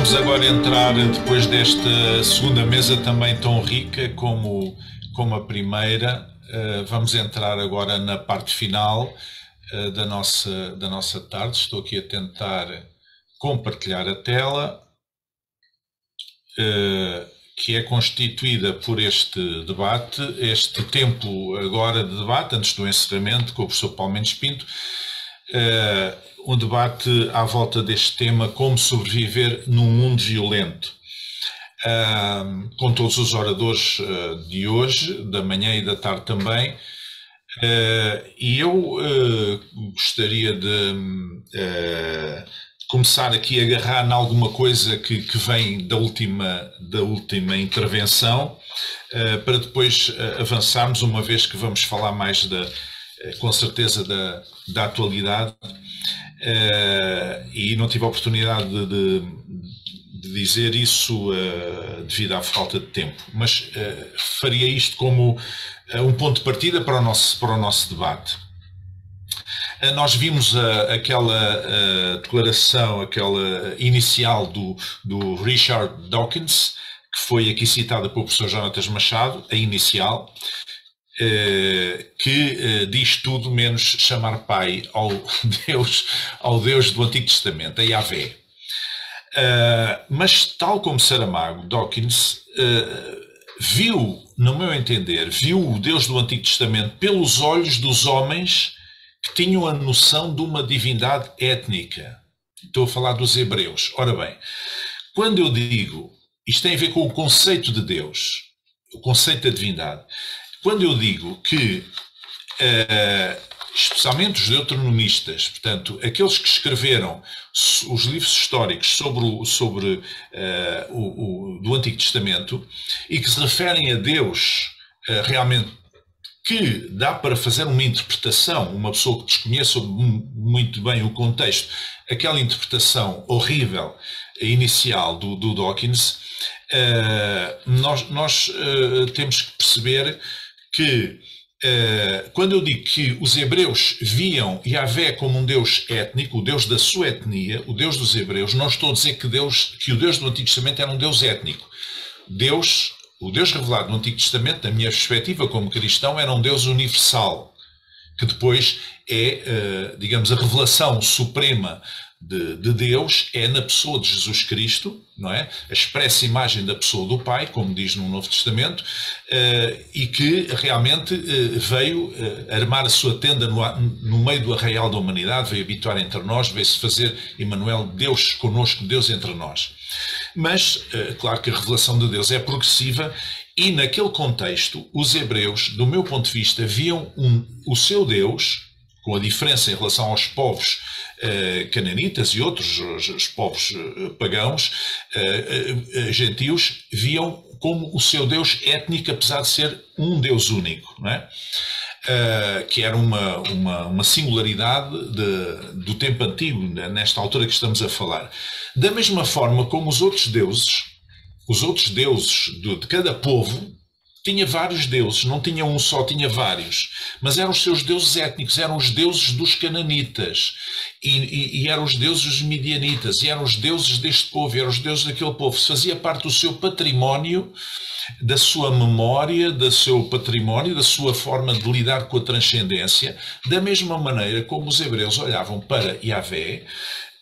Vamos agora entrar, depois desta segunda mesa também tão rica como a primeira, vamos entrar agora na parte final da nossa tarde. Estou aqui a tentar compartilhar a tela, que é constituída por este debate, este tempo agora de debate, antes do encerramento, com o professor Paulo Mendes Pinto, um debate à volta deste tema, como sobreviver num mundo violento, com todos os oradores de hoje, da manhã e da tarde também, e eu gostaria de começar aqui a agarrar em alguma coisa que vem da última intervenção, para depois avançarmos, uma vez que vamos falar mais com certeza da atualidade, e não tive a oportunidade de dizer isso devido à falta de tempo, mas faria isto como um ponto de partida para o nosso debate. Nós vimos aquela declaração, aquela inicial do Richard Dawkins, que foi aqui citada pelo professor Jonatas Machado, a inicial, que diz tudo menos chamar pai ao Deus do Antigo Testamento, a Yahvé. Mas, tal como Saramago, Dawkins viu, no meu entender, viu o Deus do Antigo Testamento pelos olhos dos homens que tinham a noção de uma divindade étnica. Estou a falar dos hebreus. Ora bem, quando eu digo, isto tem a ver com o conceito de Deus, o conceito da divindade. Quando eu digo que, especialmente os deuteronomistas, portanto, aqueles que escreveram os livros históricos do Antigo Testamento e que se referem a Deus realmente, que dá para fazer uma interpretação, uma pessoa que desconheça muito bem o contexto, aquela interpretação horrível inicial do Dawkins, nós temos que perceber que, quando eu digo que os hebreus viam Yahvé como um Deus étnico, o Deus da sua etnia, o Deus dos hebreus, não estou a dizer que o Deus do Antigo Testamento era um Deus étnico. O Deus revelado no Antigo Testamento, na minha perspectiva como cristão, era um Deus universal, que depois é, digamos, a revelação suprema de Deus é na pessoa de Jesus Cristo, não é? A expressa imagem da pessoa do Pai, como diz no Novo Testamento, e que realmente veio armar a sua tenda no meio do arraial da humanidade, veio habituar entre nós, veio-se fazer Emmanuel, Deus conosco, Deus entre nós. Mas, claro que a revelação de Deus é progressiva, e naquele contexto, os hebreus, do meu ponto de vista, viam o seu Deus, com a diferença em relação aos povos cananitas e outros os povos pagãos, gentios, viam como o seu Deus étnico, apesar de ser um Deus único, não é? Que era uma singularidade do tempo antigo, nesta altura que estamos a falar. Da mesma forma como os outros deuses de cada povo, tinha vários deuses, não tinha um só, tinha vários, mas eram os seus deuses étnicos, eram os deuses dos cananitas, e eram os deuses dos midianitas, e eram os deuses deste povo, eram os deuses daquele povo. Fazia parte do seu património, da sua memória, do seu património, da sua forma de lidar com a transcendência, da mesma maneira como os hebreus olhavam para Yahvé,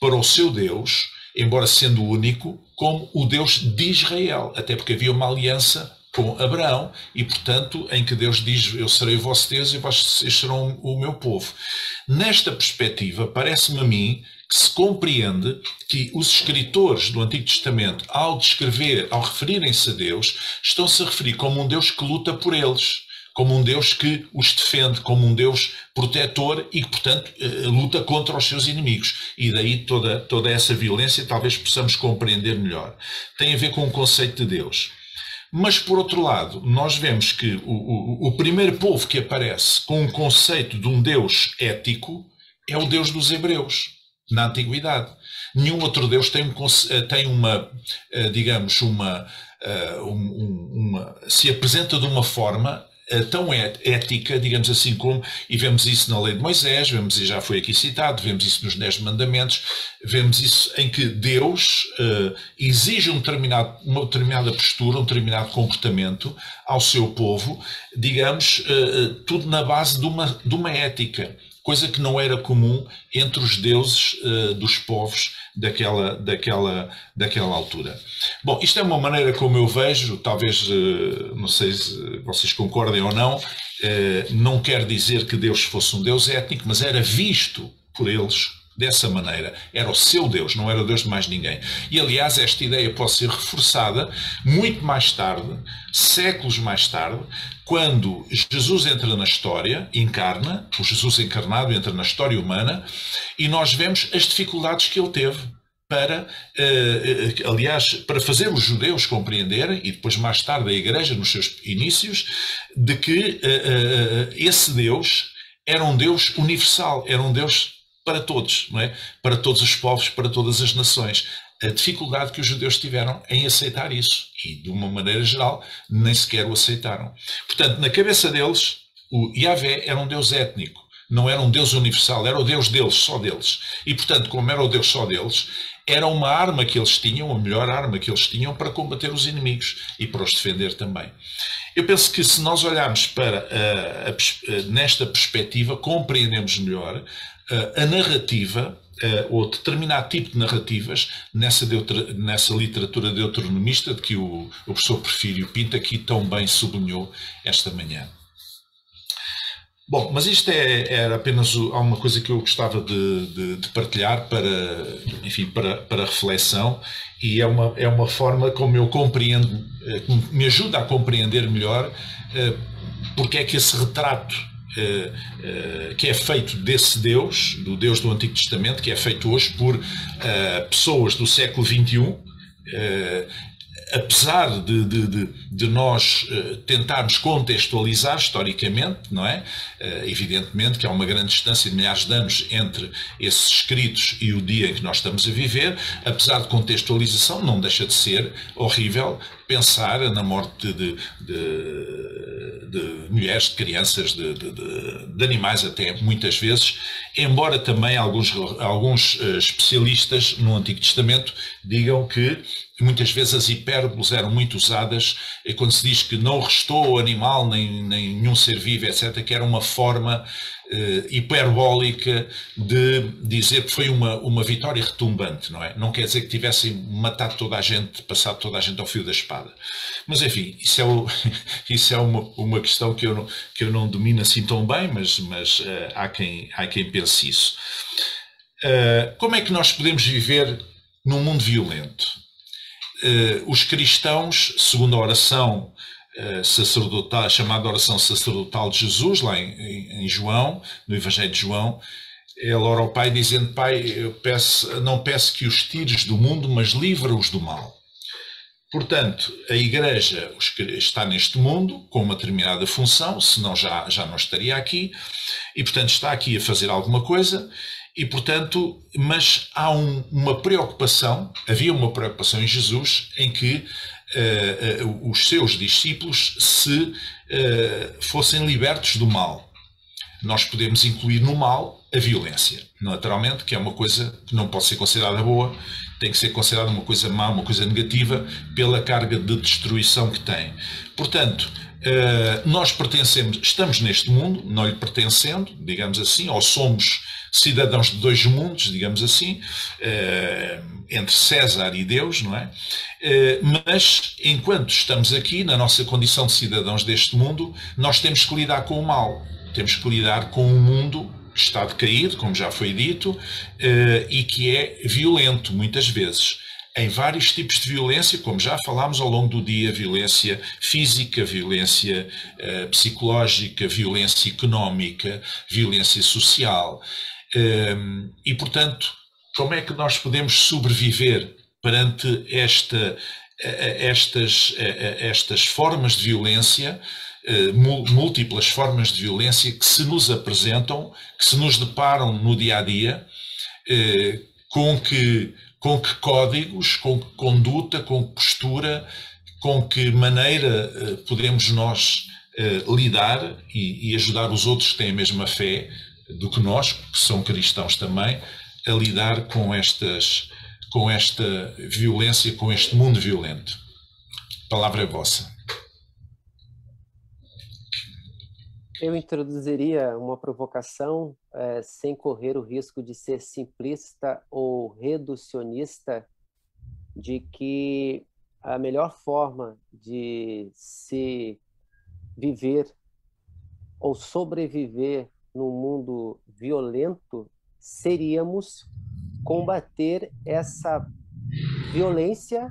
para o seu Deus, embora sendo único, como o Deus de Israel, até porque havia uma aliança com Abraão, e portanto em que Deus diz: eu serei o vosso Deus e vocês serão o meu povo. Nesta perspectiva, parece-me a mim que se compreende que os escritores do Antigo Testamento, ao referirem-se a Deus, estão-se a referir como um Deus que luta por eles, como um Deus que os defende, como um Deus protetor e que, portanto, luta contra os seus inimigos. E daí toda essa violência talvez possamos compreender melhor. Tem a ver com o conceito de Deus. Mas, por outro lado, nós vemos que o primeiro povo que aparece com um conceito de um Deus ético é o Deus dos hebreus, na Antiguidade. Nenhum outro Deus tem se apresenta de uma forma tão ética, digamos assim, como, e vemos isso na lei de Moisés, vemos, e já foi aqui citado, vemos isso nos 10 mandamentos, vemos isso em que Deus exige uma determinada postura, um determinado comportamento ao seu povo, digamos, tudo na base de uma ética, coisa que não era comum entre os deuses dos povos daquela altura. Bom, isto é uma maneira como eu vejo, talvez, não sei se vocês concordem ou não, não quer dizer que Deus fosse um Deus étnico, mas era visto por eles dessa maneira. Era o seu Deus, não era o Deus de mais ninguém. E, aliás, esta ideia pode ser reforçada muito mais tarde, séculos mais tarde, quando Jesus entra na história, encarna, o Jesus encarnado entra na história humana, e nós vemos as dificuldades que ele teve para, aliás, para fazer os judeus compreenderem, e depois mais tarde a Igreja nos seus inícios, de que esse Deus era um Deus universal, era um Deus para todos, não é? Para todos os povos, para todas as nações. A dificuldade que os judeus tiveram em aceitar isso. E, de uma maneira geral, nem sequer o aceitaram. Portanto, na cabeça deles, o Yahvé era um Deus étnico. Não era um Deus universal, era o Deus deles, só deles. E, portanto, como era o Deus só deles, era uma arma que eles tinham, a melhor arma que eles tinham para combater os inimigos e para os defender também. Eu penso que se nós olharmos para nesta perspectiva, compreendemos melhor a narrativa, ou determinado tipo de narrativas, nessa literatura deuteronomista de que o professor Porfírio Pinto aqui tão bem sublinhou esta manhã. Bom, mas isto era apenas uma coisa que eu gostava de partilhar para reflexão, e é uma forma como eu compreendo, que me ajuda a compreender melhor porque é que esse retrato que é feito desse Deus, do Deus do Antigo Testamento, que é feito hoje por pessoas do século XXI, apesar de nós tentarmos contextualizar historicamente, não é? Evidentemente que há uma grande distância de milhares de anos entre esses escritos e o dia em que nós estamos a viver, apesar de contextualização, não deixa de ser horrível pensar na morte de mulheres, de crianças, de animais até, muitas vezes, embora também alguns especialistas no Antigo Testamento digam que muitas vezes as hipérboles eram muito usadas quando se diz que não restou animal nem nenhum ser vivo, etc., que era uma forma hiperbólica de dizer que foi uma vitória retumbante, não é? Não quer dizer que tivessem matado toda a gente, passado toda a gente ao fio da espada. Mas, enfim, isso é uma questão que eu não domino assim tão bem, mas há quem pense isso. Como é que nós podemos viver num mundo violento? Os cristãos, segundo a oração sacerdotal, chamada oração sacerdotal de Jesus, lá em João, no Evangelho de João, ele ora ao Pai dizendo: Pai, não peço que os tires do mundo, mas livra-os do mal. Portanto, a Igreja está neste mundo com uma determinada função, senão já não estaria aqui, e portanto está aqui a fazer alguma coisa. E, portanto, mas há havia uma preocupação em Jesus em que os seus discípulos fossem libertos do mal. Nós podemos incluir no mal a violência, naturalmente, que é uma coisa que não pode ser considerada boa, tem que ser considerada uma coisa má, uma coisa negativa, pela carga de destruição que tem. Portanto, nós estamos neste mundo, não lhe pertencendo, digamos assim, ou somos cidadãos de dois mundos, digamos assim, entre César e Deus, não é? Mas, enquanto estamos aqui, na nossa condição de cidadãos deste mundo, nós temos que lidar com o mal, temos que lidar com um mundo que está decaído, como já foi dito, e que é violento, muitas vezes. Em vários tipos de violência, como já falámos ao longo do dia: violência física, violência psicológica, violência económica, violência social. E, portanto, como é que nós podemos sobreviver perante estas formas de violência, múltiplas formas de violência que se nos apresentam, que se nos deparam no dia-a-dia, com que códigos, com que conduta, com que postura, com que maneira podemos nós lidar e ajudar os outros que têm a mesma fé do que nós, que são cristãos também, a lidar com esta violência, com este mundo violento. A palavra é vossa. Eu introduziria uma provocação, sem correr o risco de ser simplista ou reducionista, de que a melhor forma de se viver ou sobreviver num mundo violento seríamos combater essa violência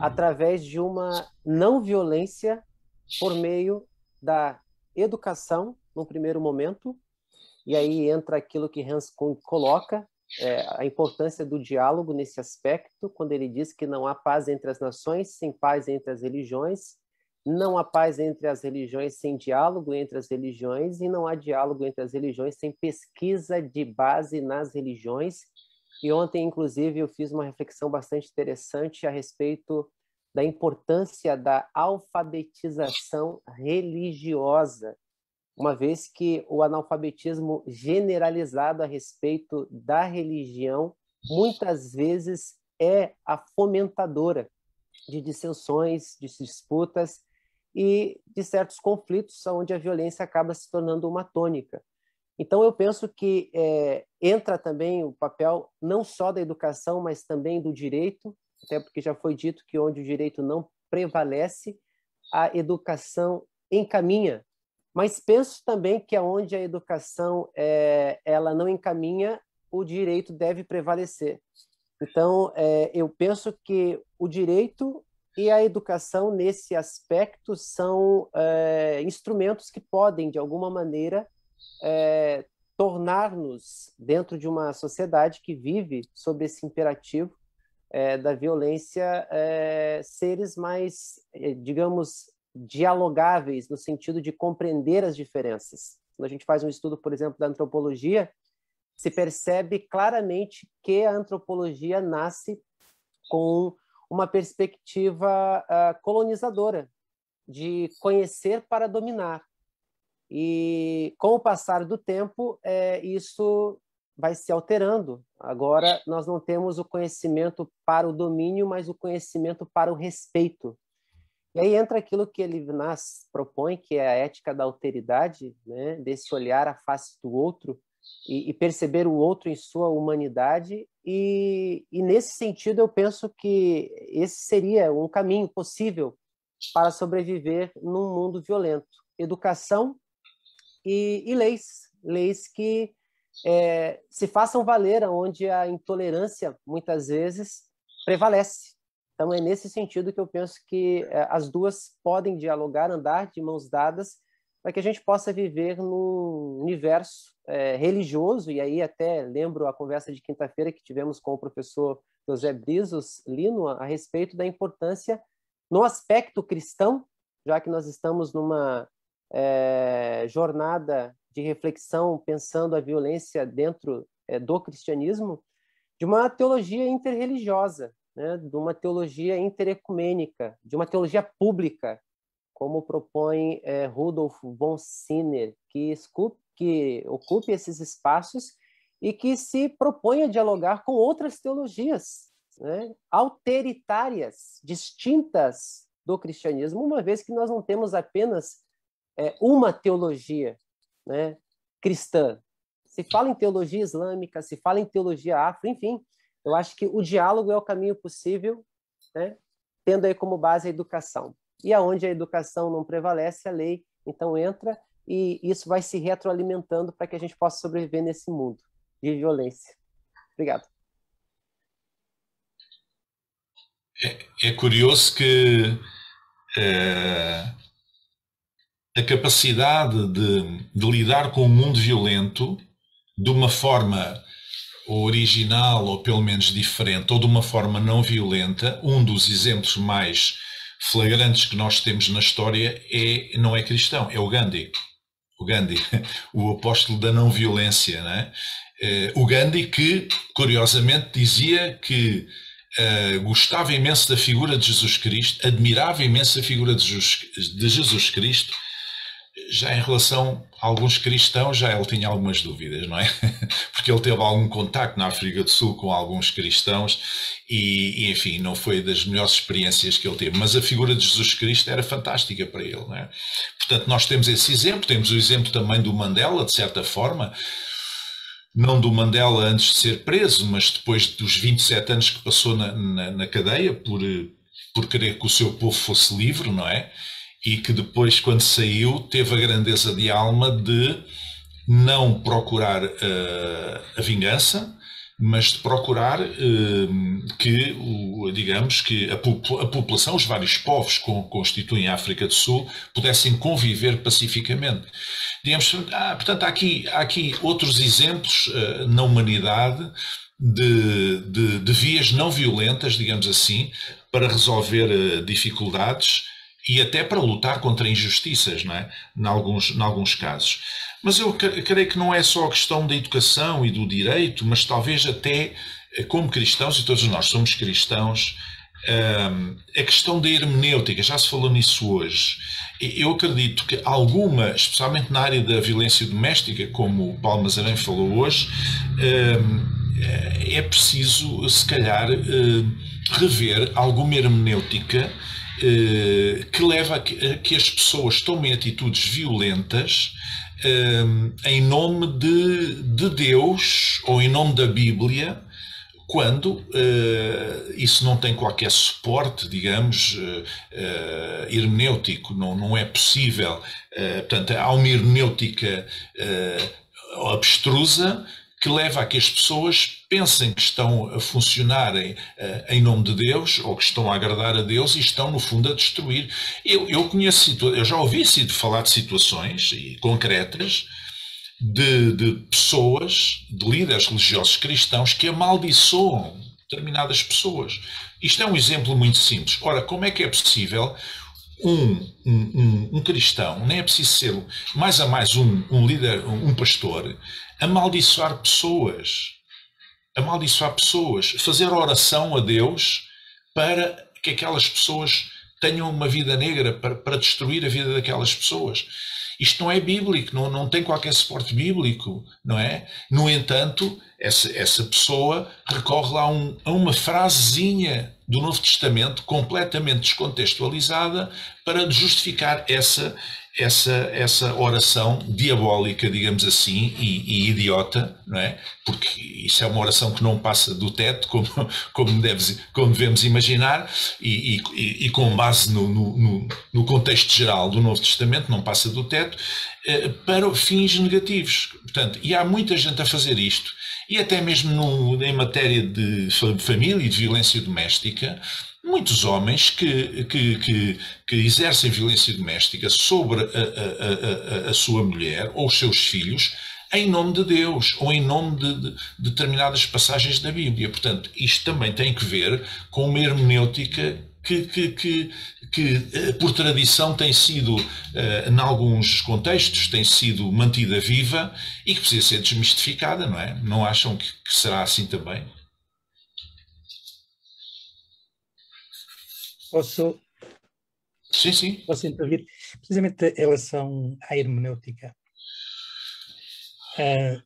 através de uma não violência por meio da educação, no primeiro momento, e aí entra aquilo que Hans Kuhn coloca, a importância do diálogo nesse aspecto, quando ele diz que não há paz entre as nações sem paz entre as religiões, não há paz entre as religiões sem diálogo entre as religiões, e não há diálogo entre as religiões sem pesquisa de base nas religiões. E ontem, inclusive, eu fiz uma reflexão bastante interessante a respeito da importância da alfabetização religiosa, uma vez que o analfabetismo generalizado a respeito da religião muitas vezes é a fomentadora de dissensões, de disputas e de certos conflitos onde a violência acaba se tornando uma tônica. Então, eu penso que entra também o papel não só da educação, mas também do direito, até porque já foi dito que onde o direito não prevalece, a educação encaminha. Mas penso também que onde a educação ela não encaminha, o direito deve prevalecer. Então, eu penso que o direito e a educação, nesse aspecto, são instrumentos que podem, de alguma maneira, tornar-nos, dentro de uma sociedade que vive sob esse imperativo da violência, seres mais, digamos, dialogáveis, no sentido de compreender as diferenças. Quando a gente faz um estudo, por exemplo, da antropologia, se percebe claramente que a antropologia nasce com uma perspectiva colonizadora, de conhecer para dominar. E com o passar do tempo, isso vai se alterando. Agora, nós não temos o conhecimento para o domínio, mas o conhecimento para o respeito. E aí entra aquilo que Levinas propõe, que é a ética da alteridade, né? Desse olhar à face do outro e perceber o outro em sua humanidade. E nesse sentido, eu penso que esse seria um caminho possível para sobreviver num mundo violento. Educação e leis que se façam valer onde a intolerância, muitas vezes, prevalece. Então, é nesse sentido que eu penso que as duas podem dialogar, andar de mãos dadas, para que a gente possa viver num universo religioso, e aí até lembro a conversa de quinta-feira que tivemos com o professor José Brizos Lino a respeito da importância no aspecto cristão, já que nós estamos numa jornada de reflexão pensando a violência dentro do cristianismo, de uma teologia interreligiosa, né, de uma teologia interecumênica, de uma teologia pública, como propõe Rudolf von Sinner, que ocupe esses espaços e que se propõe a dialogar com outras teologias, né, alteritárias, distintas do cristianismo, uma vez que nós não temos apenas uma teologia, né, cristã. Se fala em teologia islâmica, se fala em teologia afro, enfim, eu acho que o diálogo é o caminho possível, né, tendo aí como base a educação. E aonde a educação não prevalece, a lei então entra e isso vai se retroalimentando para que a gente possa sobreviver nesse mundo de violência. Obrigado. É curioso que a capacidade de lidar com o mundo violento de uma forma original ou pelo menos diferente ou de uma forma não violenta, um dos exemplos mais flagrantes que nós temos na história não é cristão, é o Gandhi. O Gandhi, o apóstolo da não violência, né? O Gandhi que, curiosamente, dizia que gostava imenso da figura de Jesus Cristo, admirava imenso a figura de Jesus Cristo. Já em relação a alguns cristãos, já ele tinha algumas dúvidas, não é? Porque ele teve algum contacto na África do Sul com alguns cristãos e, enfim, não foi das melhores experiências que ele teve. Mas a figura de Jesus Cristo era fantástica para ele, não é? Portanto, nós temos esse exemplo, temos o exemplo também do Mandela, de certa forma, não do Mandela antes de ser preso, mas depois dos 27 anos que passou na cadeia por querer que o seu povo fosse livre, não é? E que depois, quando saiu, teve a grandeza de alma de não procurar a vingança, mas de procurar que, digamos, que a população, os vários povos que constituem a África do Sul, pudessem conviver pacificamente. Digamos, portanto, há aqui outros exemplos na humanidade de vias não violentas, digamos assim, para resolver dificuldades e até para lutar contra injustiças, não é? Em alguns casos. Mas eu creio que não é só a questão da educação e do direito, mas talvez até, como cristãos, e todos nós somos cristãos, a questão da hermenêutica, já se falou nisso hoje. Eu acredito que alguma, especialmente na área da violência doméstica, como o Paulo Mazarém falou hoje, é preciso, se calhar, rever alguma hermenêutica que leva a que as pessoas tomem atitudes violentas em nome de Deus ou em nome da Bíblia, quando isso não tem qualquer suporte, digamos, hermenêutico, não é possível. Portanto, há uma hermenêutica abstrusa que leva a que as pessoas pensem que estão a funcionar em nome de Deus, ou que estão a agradar a Deus e estão, no fundo, a destruir. Eu já ouvi falar de situações concretas de pessoas, de líderes religiosos cristãos que amaldiçoam determinadas pessoas. Isto é um exemplo muito simples. Ora, como é que é possível um cristão, nem é preciso ser mais a mais um líder, um pastor, amaldiçoar pessoas, fazer oração a Deus para que aquelas pessoas tenham uma vida negra, para destruir a vida daquelas pessoas? Isto não é bíblico, não tem qualquer suporte bíblico, não é? No entanto, essa pessoa recorre lá a uma frasezinha do Novo Testamento completamente descontextualizada para justificar essa oração diabólica, digamos assim, e idiota, não é? Porque isso é uma oração que não passa do teto, como devemos imaginar, e com base no contexto geral do Novo Testamento, não passa do teto, para fins negativos. Portanto, e há muita gente a fazer isto, e até mesmo em matéria de família e de violência doméstica, muitos homens que exercem violência doméstica sobre a sua mulher ou os seus filhos em nome de Deus ou em nome de determinadas passagens da Bíblia. Portanto, isto também tem que ver com uma hermenêutica que por tradição tem sido, em alguns contextos, tem sido mantida viva e que precisa ser desmistificada, não é? Não acham que será assim também? Posso intervir? Precisamente em relação à hermenêutica.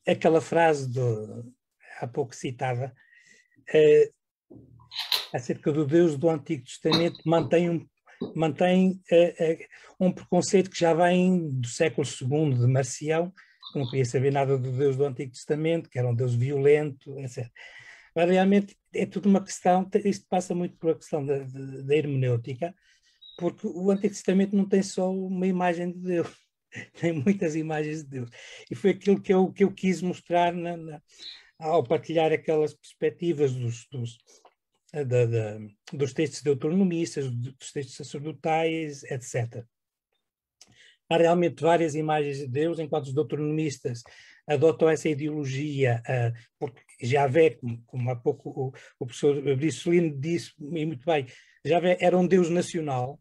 Aquela frase há pouco citada, acerca do Deus do Antigo Testamento, mantém um preconceito que já vem do século II de Marcião, que não queria saber nada do Deus do Antigo Testamento, que era um Deus violento, etc. Mas realmente é tudo uma questão, isto passa muito por a questão da hermenêutica, porque o Antigo Testamento não tem só uma imagem de Deus, tem muitas imagens de Deus. E foi aquilo que eu quis mostrar ao partilhar aquelas perspectivas dos textos deuteronomistas, dos textos sacerdotais, etc. Há realmente várias imagens de Deus, enquanto os deuteronomistas adotam essa ideologia, porque Javé, como há pouco o professor Brisolino disse muito bem, Javé era um Deus nacional,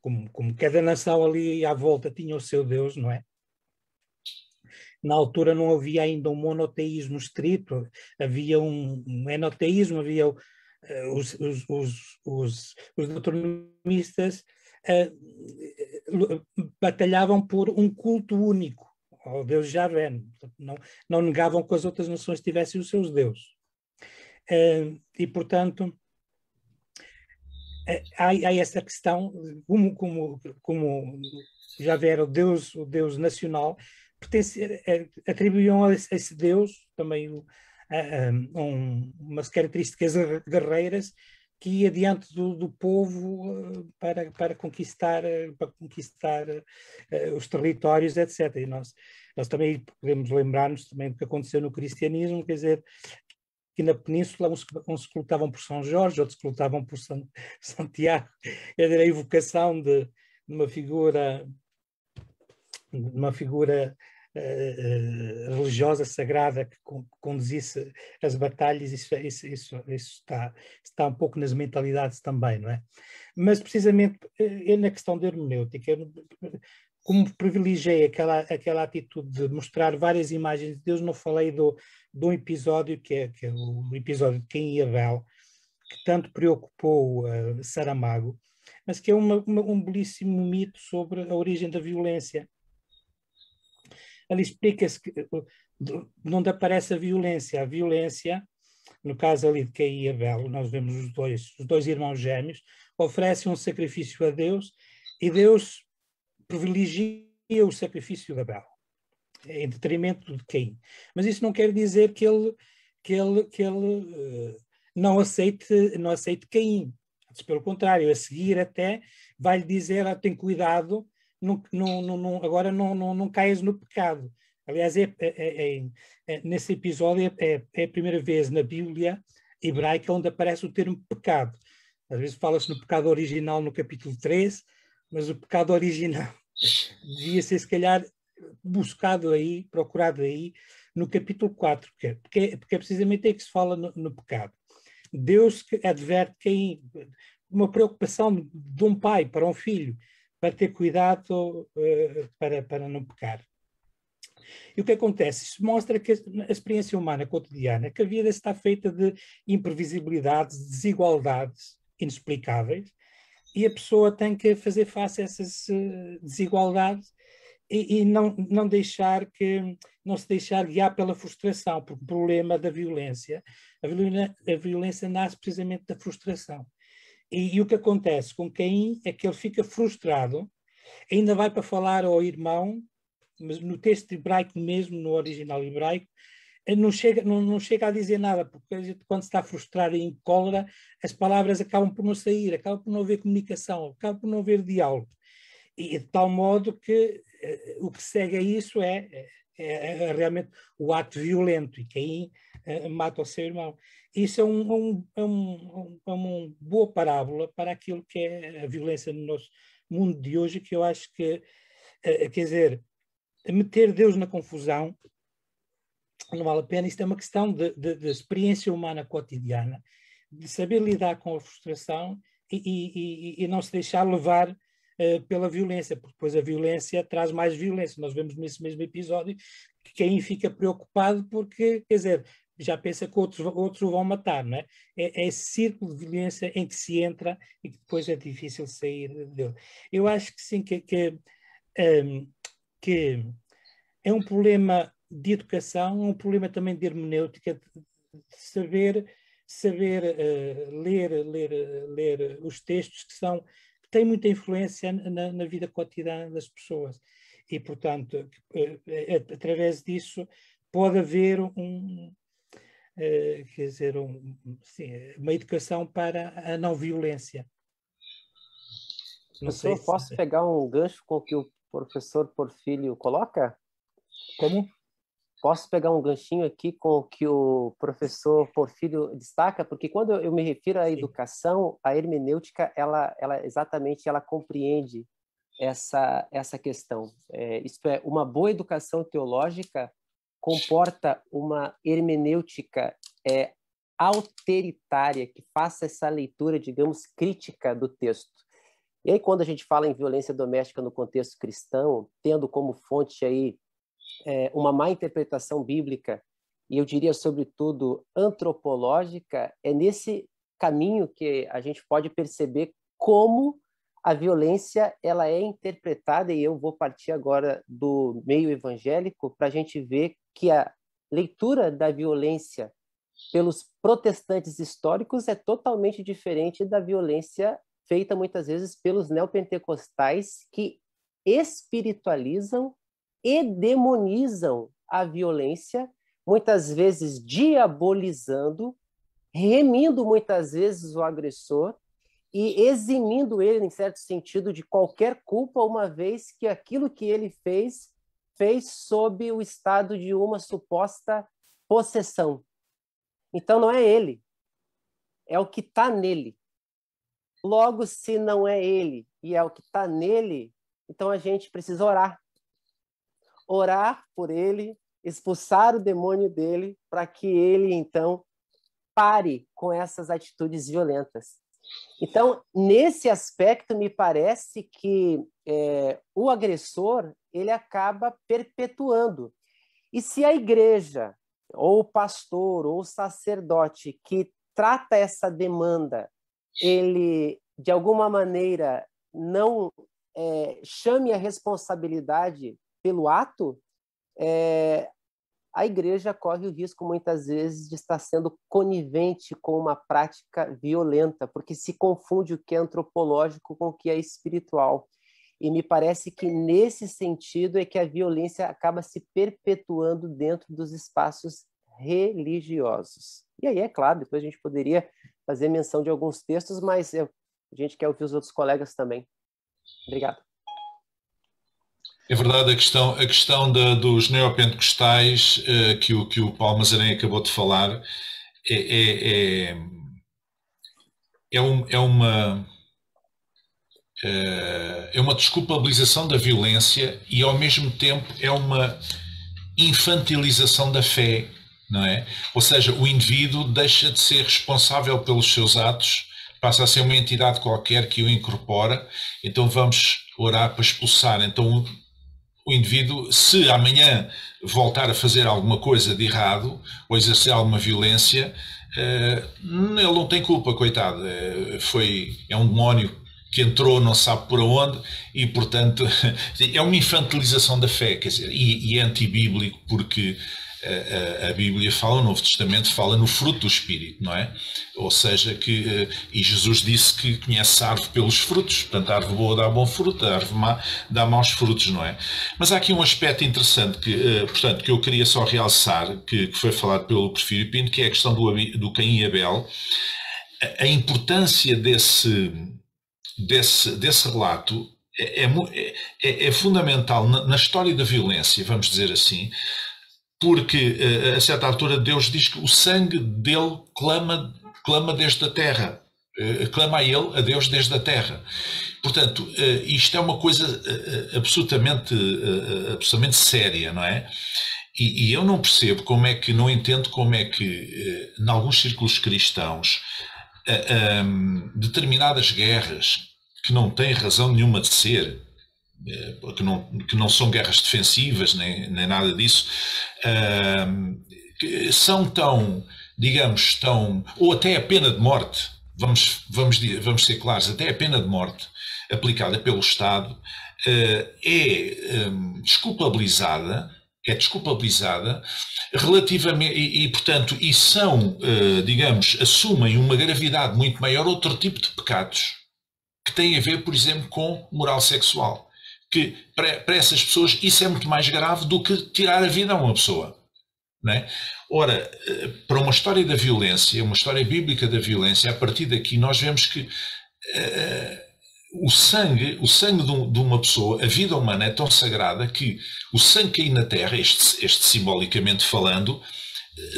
como cada nação ali à volta tinha o seu Deus, não é? Na altura não havia ainda um monoteísmo estrito, havia um enoteísmo, havia os deuteronomistas batalhavam por um culto único ao Deus Javé, não negavam que as outras nações tivessem os seus deuses. E, portanto, há essa questão, como Javé era o Deus nacional, atribuíam a esse Deus também umas características guerreiras que ia diante do povo para conquistar os territórios, etc. E nós também podemos lembrar-nos também do que aconteceu no cristianismo, quer dizer, que na Península uns se lutavam por São Jorge, outros se lutavam por Santiago. Quer dizer, a evocação de uma figura religiosa, sagrada, que conduzisse as batalhas, isso está um pouco nas mentalidades também, não é? Mas, precisamente, na questão da hermenêutica, como privilegiei aquela atitude de mostrar várias imagens de Deus, não falei de um episódio que é o episódio de Caim e Abel, que tanto preocupou Saramago, mas que é um belíssimo mito sobre a origem da violência. Ali explica-se que de onde aparece a violência. A violência, no caso ali de Caim e Abel, nós vemos os dois irmãos gêmeos, oferecem um sacrifício a Deus e Deus privilegia o sacrifício de Abel, em detrimento de Caim. Mas isso não quer dizer que ele não aceite Caim. Pelo contrário, a seguir até vai-lhe dizer, tem cuidado, agora não caias no pecado. Aliás, nesse episódio é a primeira vez na Bíblia hebraica onde aparece o termo pecado. Às vezes fala-se no pecado original no capítulo 3, mas o pecado original devia ser, se calhar, procurado aí no capítulo 4, porque é precisamente aí que se fala no pecado. Deus adverte Caim, uma preocupação de um pai para um filho, para ter cuidado para não pecar. E o que acontece? Isso mostra que a experiência humana cotidiana, que a vida está feita de imprevisibilidades, desigualdades inexplicáveis, e a pessoa tem que fazer face a essas desigualdades e não se deixar guiar pela frustração, porque o problema da violência, a violência nasce precisamente da frustração. E o que acontece com Caim é que ele fica frustrado, ainda vai para falar ao irmão, mas no texto hebraico mesmo, no original hebraico, não chega a dizer nada, porque quando se está frustrado e em cólera, as palavras acabam por não sair, acaba por não haver comunicação, acaba por não haver diálogo. E de tal modo que o que segue a isso é realmente o ato violento, e Caim mata o seu irmão. Isso é uma boa parábola para aquilo que é a violência no nosso mundo de hoje, que eu acho que, quer dizer, meter Deus na confusão não vale a pena. Isto é uma questão de experiência humana cotidiana, de saber lidar com a frustração e não se deixar levar pela violência, porque depois a violência traz mais violência. Nós vemos nesse mesmo episódio que Caim fica preocupado porque, quer dizer, já pensa que outros o vão matar, não é? É esse círculo de violência em que se entra e que depois é difícil sair dele. Eu acho que sim, que é um problema de educação, um problema também de hermenêutica, de saber ler os textos que têm muita influência na vida cotidiana das pessoas. E, portanto, através disso pode haver uma educação para a não violência. Não sei, posso pegar um gancho com o que o professor Porfírio coloca? Como? Posso pegar um ganchinho aqui com o que o professor Porfírio destaca? Porque quando eu me refiro à educação, a hermenêutica, ela exatamente compreende essa questão. Isto é, uma boa educação teológica comporta uma hermenêutica alteritária, que faça essa leitura, digamos, crítica do texto. E aí, quando a gente fala em violência doméstica no contexto cristão, tendo como fonte aí uma má interpretação bíblica, e eu diria, sobretudo, antropológica, é nesse caminho que a gente pode perceber como a violência ela é interpretada, e eu vou partir agora do meio evangélico para a gente ver que a leitura da violência pelos protestantes históricos é totalmente diferente da violência feita muitas vezes pelos neopentecostais, que espiritualizam e demonizam a violência, muitas vezes diabolizando, remindo muitas vezes o agressor e eximindo ele, em certo sentido, de qualquer culpa, uma vez que aquilo que ele fez sob o estado de uma suposta possessão. Então não é ele, é o que está nele. Logo, se não é ele e é o que está nele, então a gente precisa orar. Orar por ele, expulsar o demônio dele, para que ele, então, pare com essas atitudes violentas. Então, nesse aspecto, me parece que o agressor ele acaba perpetuando. E se a igreja, ou o pastor, ou o sacerdote que trata essa demanda, ele, de alguma maneira, não chame a responsabilidade pelo ato, a igreja corre o risco, muitas vezes, de estar sendo conivente com uma prática violenta, porque se confunde o que é antropológico com o que é espiritual. E me parece que, nesse sentido, é que a violência acaba se perpetuando dentro dos espaços religiosos. E aí, é claro, depois a gente poderia fazer menção de alguns textos, mas a gente quer ouvir os outros colegas também. Obrigado. É verdade, a questão dos neopentecostais que o Paulo Mazarém acabou de falar é uma desculpabilização da violência e, ao mesmo tempo, é uma infantilização da fé, não é? Ou seja, o indivíduo deixa de ser responsável pelos seus atos, passa a ser uma entidade qualquer que o incorpora, então vamos orar para expulsar. Então, o indivíduo, se amanhã voltar a fazer alguma coisa de errado ou exercer alguma violência, ele não tem culpa, coitado. É um demónio que entrou, não sabe por onde, e, portanto, é uma infantilização da fé, quer dizer, e é antibíblico, porque a Bíblia fala, o Novo Testamento fala no fruto do Espírito, não é? Ou seja, e Jesus disse que conhece a árvore pelos frutos, portanto a árvore boa dá bom fruto, a árvore má dá maus frutos, não é? Mas há aqui um aspecto interessante que eu queria só realçar, que foi falado pelo Porfírio Pinto, que é a questão do Caim e Abel. A importância desse relato é fundamental na história da violência, vamos dizer assim, porque a certa altura Deus diz que o sangue dele clama desde a terra, clama a ele, a Deus, desde a terra. Portanto, isto é uma coisa absolutamente séria, não é? E eu não percebo não entendo como é que, em alguns círculos cristãos, determinadas guerras que não têm razão nenhuma de ser, que não são guerras defensivas, nem nada disso, que são ou até a pena de morte, vamos ser claros, até a pena de morte aplicada pelo Estado é desculpabilizada relativamente, portanto, assumem uma gravidade muito maior outro tipo de pecados que têm a ver, por exemplo, com moral sexual. Que para essas pessoas isso é muito mais grave do que tirar a vida a uma pessoa, não é? Ora, para uma história da violência, uma história bíblica da violência, a partir daqui nós vemos que o sangue de uma pessoa, a vida humana é tão sagrada que o sangue cair na terra, este simbolicamente falando,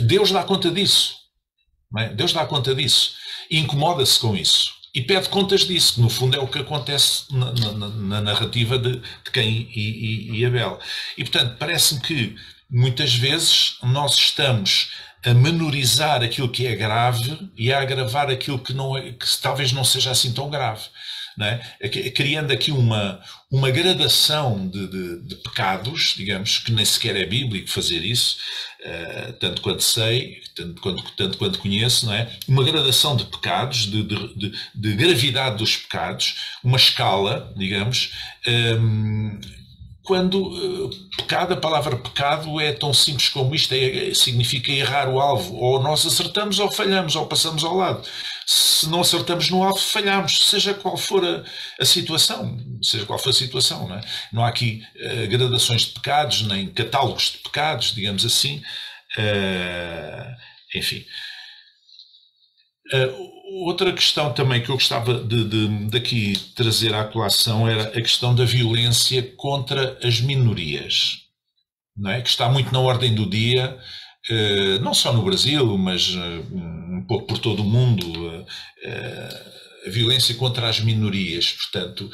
Deus dá conta disso, não é? Deus dá conta disso e incomoda-se com isso. E pede contas disso, que no fundo é o que acontece na narrativa de Caim e Abel. E, portanto, parece-me que muitas vezes nós estamos a menorizar aquilo que é grave e a agravar aquilo que, não é, que talvez não seja assim tão grave. Não é? Criando aqui uma gradação de pecados, digamos, que nem sequer é bíblico fazer isso, tanto quanto sei, tanto quanto conheço, não é? Uma gradação de pecados, de gravidade dos pecados, uma escala, digamos, quando pecado, a palavra pecado é tão simples como isto, significa errar o alvo. Ou nós acertamos ou falhamos, ou passamos ao lado. Se não acertamos no alvo, falhamos, seja qual for a situação. Seja qual for a situação, não é? Não há aqui gradações de pecados, nem catálogos de pecados, digamos assim. Enfim. Outra questão também que eu gostava daqui trazer à colação era a questão da violência contra as minorias, não é? Que está muito na ordem do dia, não só no Brasil, mas um pouco por todo o mundo, a violência contra as minorias. Portanto,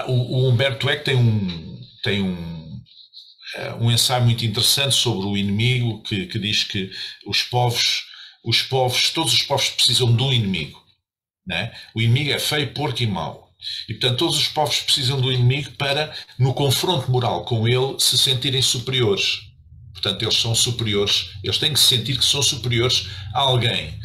o Humberto Eco tem um ensaio muito interessante sobre o inimigo, que diz que todos os povos precisam de um inimigo, não é? O inimigo é feio, porco e mau. E, portanto, todos os povos precisam do inimigo para, no confronto moral com ele, se sentirem superiores. Portanto, eles são superiores, eles têm que sentir que são superiores a alguém,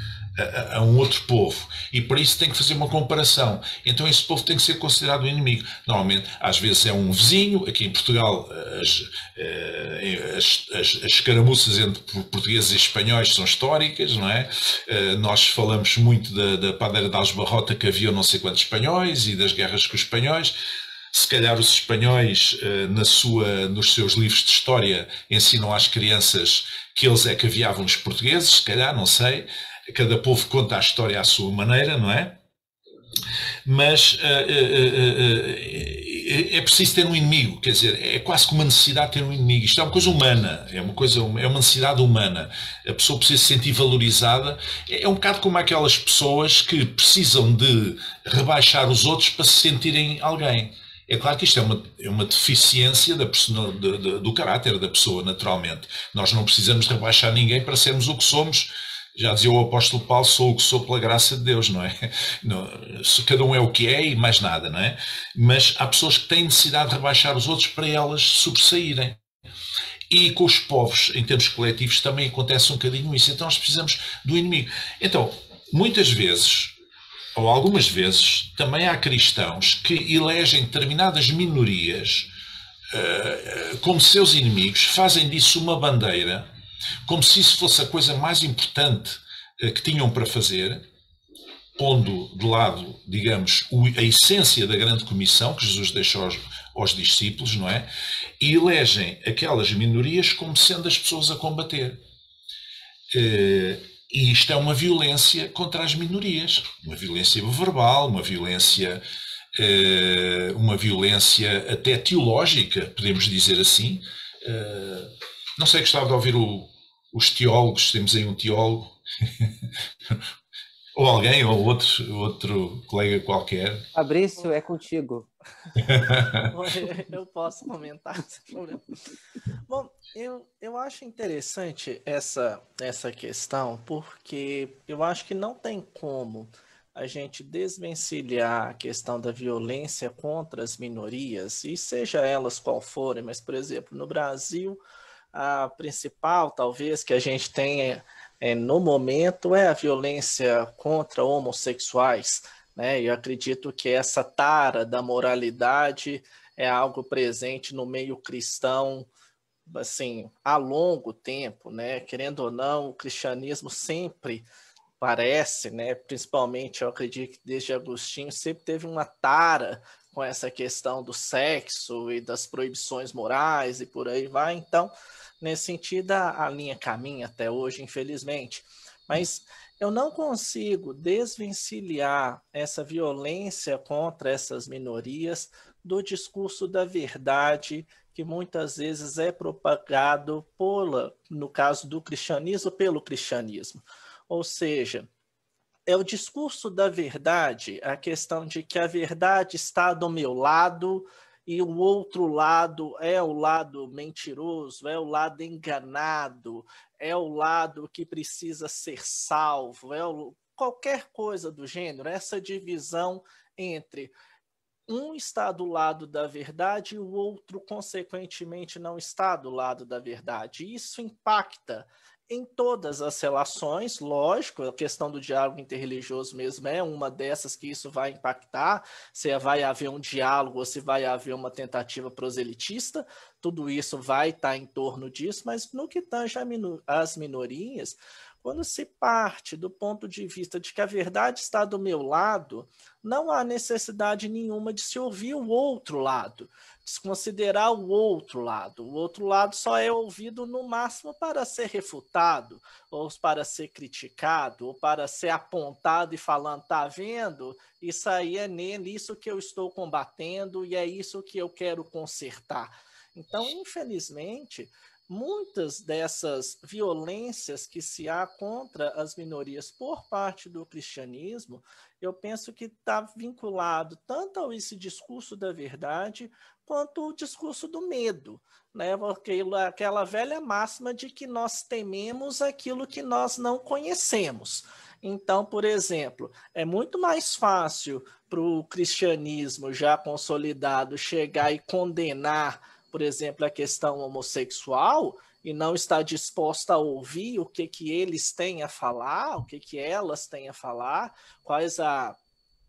a um outro povo. E para isso tem que fazer uma comparação. Então esse povo tem que ser considerado um inimigo. Normalmente, às vezes é um vizinho. Aqui em Portugal, as escaramuças entre portugueses e espanhóis são históricas, não é? Nós falamos muito da padeira de Aljubarrota, que havia não sei quantos espanhóis, e das guerras com os espanhóis. Se calhar os espanhóis, nos seus livros de história, ensinam às crianças que eles é que aviavam os portugueses, se calhar, não sei. Cada povo conta a história à sua maneira, não é? Mas é preciso ter um inimigo, quer dizer, é quase que uma necessidade ter um inimigo. Isto é uma coisa humana, é uma necessidade humana. A pessoa precisa se sentir valorizada. É um bocado como aquelas pessoas que precisam de rebaixar os outros para se sentirem alguém. É claro que isto é uma deficiência do caráter da pessoa, naturalmente. Nós não precisamos rebaixar ninguém para sermos o que somos. Já dizia o apóstolo Paulo, sou o que sou pela graça de Deus, não é? Cada um é o que é e mais nada, não é? Mas há pessoas que têm necessidade de rebaixar os outros para elas sobressaírem. E com os povos, em termos coletivos, também acontece um bocadinho isso. Então nós precisamos do inimigo. Então, muitas vezes, ou algumas vezes, também há cristãos que elegem determinadas minorias como seus inimigos, fazem disso uma bandeira, como se isso fosse a coisa mais importante que tinham para fazer, pondo de lado, digamos, a essência da grande comissão que Jesus deixou aos discípulos, não é? E elegem aquelas minorias como sendo as pessoas a combater. E isto é uma violência contra as minorias, uma violência verbal, uma violência até teológica, podemos dizer assim. Não sei, gostava de ouvir os teólogos, temos aí um teólogo, ou alguém, ou outro colega qualquer. Fabrício, é contigo. Eu posso comentar, sem problema. Bom, eu acho interessante essa questão, porque eu acho que não tem como a gente desvencilhar a questão da violência contra as minorias, e seja elas qual forem, mas, por exemplo, no Brasil, a principal, talvez, que a gente tenha no momento é a violência contra homossexuais, né? Eu acredito que essa tara da moralidade é algo presente no meio cristão, assim, há longo tempo, né? Querendo ou não, o cristianismo sempre parece, né? Principalmente, eu acredito que desde Agostinho, sempre teve uma tara com essa questão do sexo e das proibições morais e por aí vai. Então, nesse sentido, a linha caminha até hoje, infelizmente. Mas eu não consigo desvencilhar essa violência contra essas minorias do discurso da verdade que muitas vezes é propagado no caso do cristianismo, pelo cristianismo. Ou seja, é o discurso da verdade, a questão de que a verdade está do meu lado e o outro lado é o lado mentiroso, é o lado enganado, é o lado que precisa ser salvo, qualquer coisa do gênero, essa divisão entre um está do lado da verdade e o outro, consequentemente, não está do lado da verdade. Isso impacta em todas as relações, lógico, a questão do diálogo interreligioso mesmo é uma dessas que isso vai impactar, se vai haver um diálogo ou se vai haver uma tentativa proselitista, tudo isso vai estar em torno disso, mas no que tange às minorias, quando se parte do ponto de vista de que a verdade está do meu lado, não há necessidade nenhuma de se ouvir o outro lado, desconsiderar o outro lado. O outro lado só é ouvido no máximo para ser refutado, ou para ser criticado, ou para ser apontado e falando, tá vendo? Isso aí é nisso que eu estou combatendo e é isso que eu quero consertar. Então, infelizmente, muitas dessas violências que se há contra as minorias por parte do cristianismo, eu penso que está vinculado tanto a esse discurso da verdade quanto o discurso do medo, né? Porque aquela velha máxima de que nós tememos aquilo que nós não conhecemos. Então, por exemplo, é muito mais fácil para o cristianismo já consolidado chegar e condenar, por exemplo, a questão homossexual e não está disposta a ouvir o que eles têm a falar, o que elas têm a falar, quais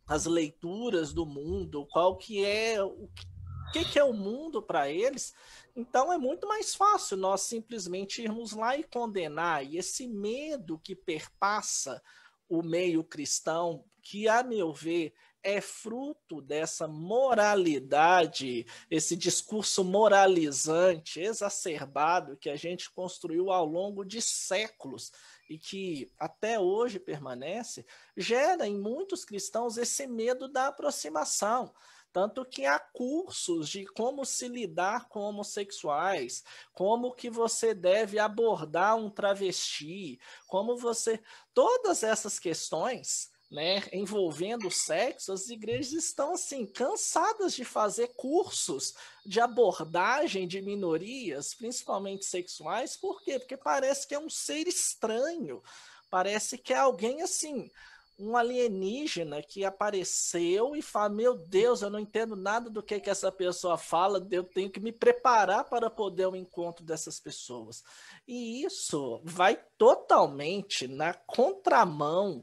as leituras do mundo, o que é o mundo para eles. Então é muito mais fácil nós simplesmente irmos lá e condenar. E esse medo que perpassa o meio cristão, que, a meu ver, é fruto dessa moralidade, esse discurso moralizante, exacerbado, que a gente construiu ao longo de séculos e que até hoje permanece, gera em muitos cristãos esse medo da aproximação. Tanto que há cursos de como se lidar com homossexuais, como que você deve abordar um travesti, como você... Todas essas questões, né, envolvendo o sexo, as igrejas estão assim cansadas de fazer cursos de abordagem de minorias, principalmente sexuais. Por quê? Porque parece que é um ser estranho, parece que é alguém assim, um alienígena que apareceu e fala, meu Deus, eu não entendo nada do que essa pessoa fala, eu tenho que me preparar para poder ao encontro dessas pessoas. E isso vai totalmente na contramão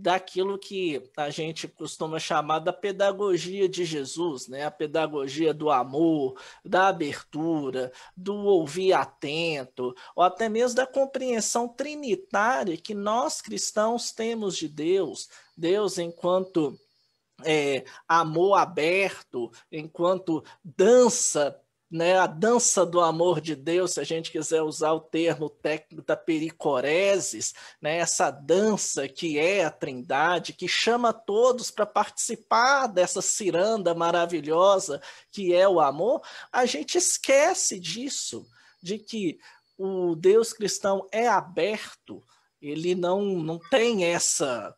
daquilo que a gente costuma chamar da pedagogia de Jesus, né? A pedagogia do amor, da abertura, do ouvir atento, ou até mesmo da compreensão trinitária que nós cristãos temos de Deus. Deus enquanto amor aberto, enquanto dança, né, a dança do amor de Deus, se a gente quiser usar o termo técnico da pericoresis, né, essa dança que é a Trindade, que chama todos para participar dessa ciranda maravilhosa que é o amor, a gente esquece disso, de que o Deus cristão é aberto, ele não tem essa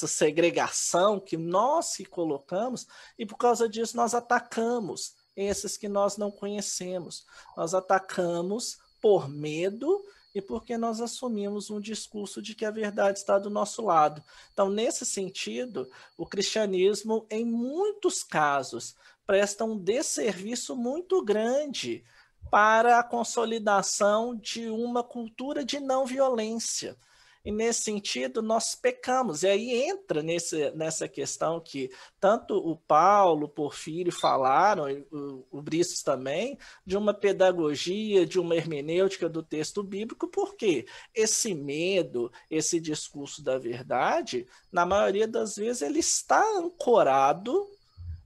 segregação que nós que colocamos, e por causa disso nós atacamos esses que nós não conhecemos. Nós atacamos por medo e porque nós assumimos um discurso de que a verdade está do nosso lado. Então, nesse sentido, o cristianismo, em muitos casos, presta um desserviço muito grande para a consolidação de uma cultura de não violência. E, nesse sentido, nós pecamos. E aí entra nessa questão que tanto o Paulo, o Porfírio falaram, e o Brices também, de uma pedagogia, de uma hermenêutica do texto bíblico, porque esse medo, esse discurso da verdade, na maioria das vezes, ele está ancorado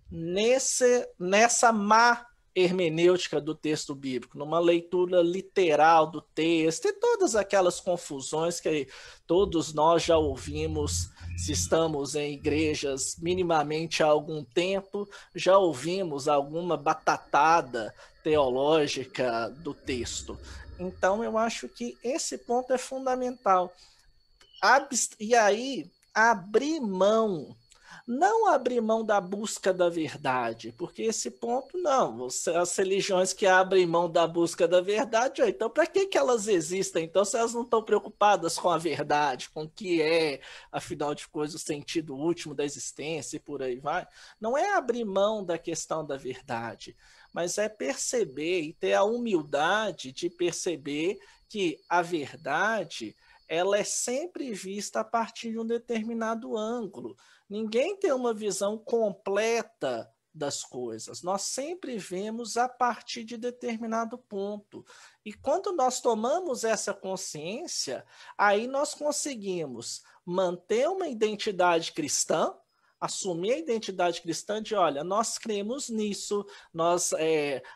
nessa má hermenêutica do texto bíblico, numa leitura literal do texto e todas aquelas confusões que todos nós já ouvimos, se estamos em igrejas minimamente há algum tempo, já ouvimos alguma batatada teológica do texto. Então, eu acho que esse ponto é fundamental. E aí, abrir mão Não abrir mão da busca da verdade, porque esse ponto não. As religiões que abrem mão da busca da verdade, então para que elas existem? Então, se elas não estão preocupadas com a verdade, com o que é, afinal de contas, o sentido último da existência e por aí vai, não é abrir mão da questão da verdade, mas é perceber e ter a humildade de perceber que a verdade ela é sempre vista a partir de um determinado ângulo. Ninguém tem uma visão completa das coisas. Nós sempre vemos a partir de determinado ponto. E quando nós tomamos essa consciência, aí nós conseguimos manter uma identidade cristã, assumir a identidade cristã de, olha, nós cremos nisso,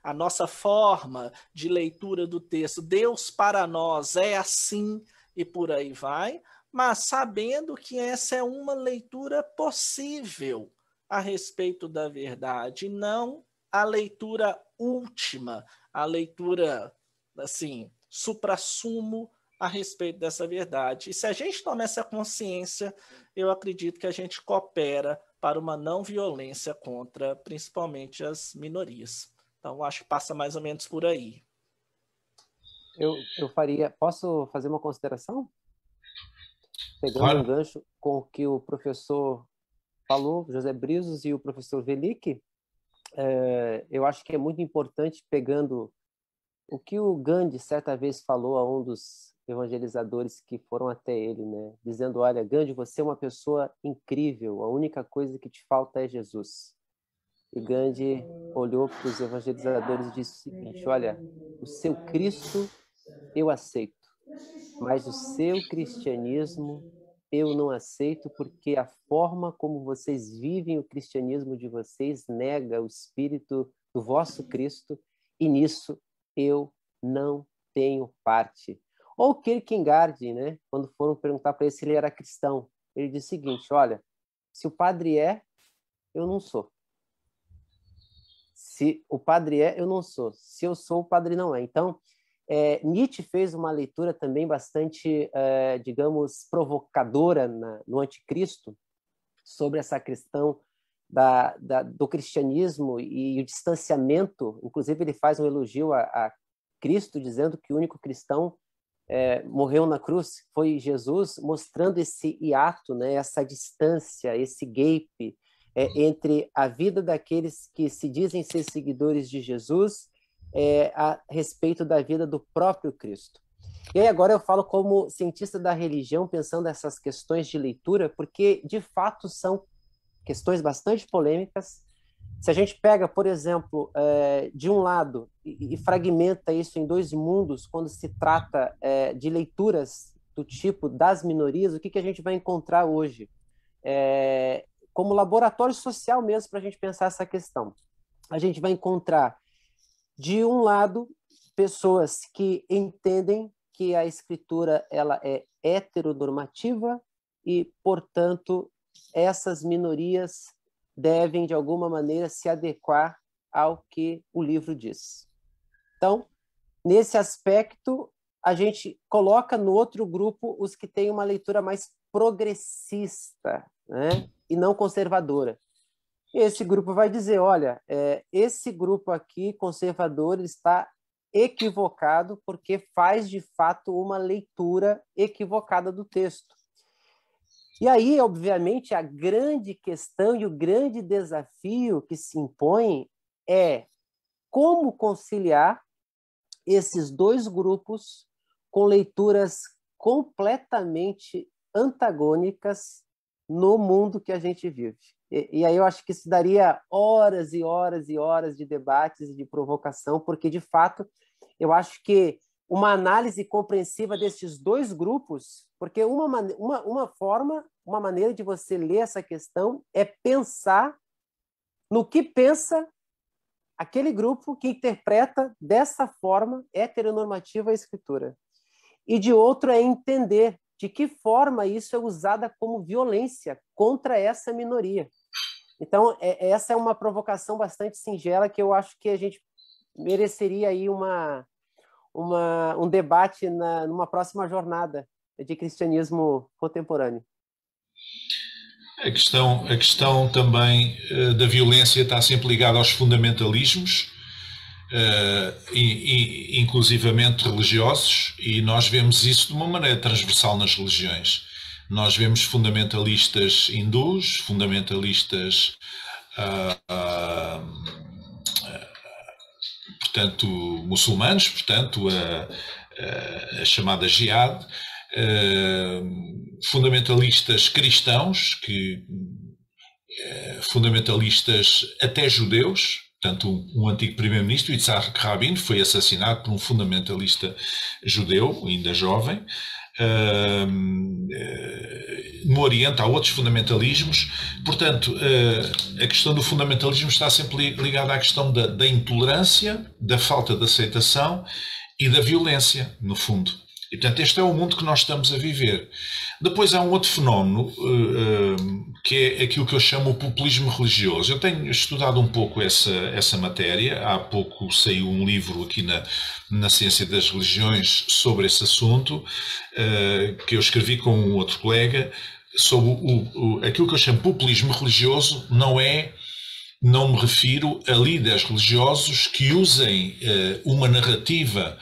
a nossa forma de leitura do texto, Deus para nós é assim, e por aí vai, mas sabendo que essa é uma leitura possível a respeito da verdade, não a leitura última, a leitura, assim, suprassumo a respeito dessa verdade. E se a gente toma essa consciência, eu acredito que a gente coopera para uma não violência contra, principalmente, as minorias. Então, acho que passa mais ou menos por aí. Posso fazer uma consideração? Pegando Claro. um gancho com o que o professor falou, José Brizos e o professor Velick, eu acho que é muito importante, pegando o que o Gandhi certa vez falou a um dos evangelizadores que foram até ele, né? Dizendo, olha, Gandhi, você é uma pessoa incrível, a única coisa que te falta é Jesus. E Gandhi olhou para os evangelizadores e disse o seguinte, olha, o seu Cristo eu aceito, mas o seu cristianismo eu não aceito, porque a forma como vocês vivem o cristianismo de vocês nega o espírito do vosso Cristo, e nisso eu não tenho parte. Ou Kierkegaard, né, quando foram perguntar para ele se ele era cristão, ele disse o seguinte, olha, se o padre é, eu não sou. Se o padre é, eu não sou. Se eu sou, o padre não é. Então, Nietzsche fez uma leitura também bastante, digamos, provocadora no Anticristo sobre essa questão do cristianismo e o distanciamento. Inclusive, ele faz um elogio a Cristo, dizendo que o único cristão morreu na cruz foi Jesus, mostrando esse hiato, né, essa distância, esse gap entre a vida daqueles que se dizem ser seguidores de Jesus a respeito da vida do próprio Cristo. E aí agora eu falo como cientista da religião, pensando nessas questões de leitura, porque de fato são questões bastante polêmicas. Se a gente pega, por exemplo, de um lado e fragmenta isso em dois mundos, quando se trata de leituras do tipo das minorias, o que a gente vai encontrar hoje? Como laboratório social mesmo para a gente pensar essa questão. A gente vai encontrar, de um lado, pessoas que entendem que a escritura ela é heteronormativa e, portanto, essas minorias devem, de alguma maneira, se adequar ao que o livro diz. Então, nesse aspecto, a gente coloca no outro grupo os que têm uma leitura mais progressista, né, e não conservadora. E esse grupo vai dizer, olha, esse grupo aqui, conservador, está equivocado porque faz, de fato, uma leitura equivocada do texto. E aí, obviamente, a grande questão e o grande desafio que se impõe é como conciliar esses dois grupos com leituras completamente antagônicas no mundo que a gente vive. E aí eu acho que isso daria horas e horas e horas de debates e de provocação, porque, de fato, eu acho que uma análise compreensiva desses dois grupos, porque uma maneira de você ler essa questão é pensar no que pensa aquele grupo que interpreta dessa forma heteronormativa a escritura. E de outro é entender de que forma isso é usada como violência contra essa minoria. Então, essa é uma provocação bastante singela que eu acho que a gente mereceria aí um debate numa próxima jornada de cristianismo contemporâneo. A questão também da violência está sempre ligada aos fundamentalismos, inclusivamente religiosos, e nós vemos isso de uma maneira transversal nas religiões. Nós vemos fundamentalistas hindus, fundamentalistas, portanto, muçulmanos, portanto, a chamada jihad, fundamentalistas cristãos, fundamentalistas até judeus. Portanto, um antigo primeiro-ministro, Yitzhak Rabin, foi assassinado por um fundamentalista judeu, ainda jovem. No Oriente há outros fundamentalismos. Portanto, a questão do fundamentalismo está sempre ligada à questão da intolerância, da falta de aceitação e da violência, no fundo. E, portanto, este é o mundo que nós estamos a viver. Depois há um outro fenómeno, que é aquilo que eu chamo o populismo religioso. Eu tenho estudado um pouco essa matéria. Há pouco saiu um livro aqui na Ciência das Religiões sobre esse assunto, que eu escrevi com um outro colega, sobre aquilo que eu chamo populismo religioso. Não me refiro a líderes religiosos que usem uma narrativa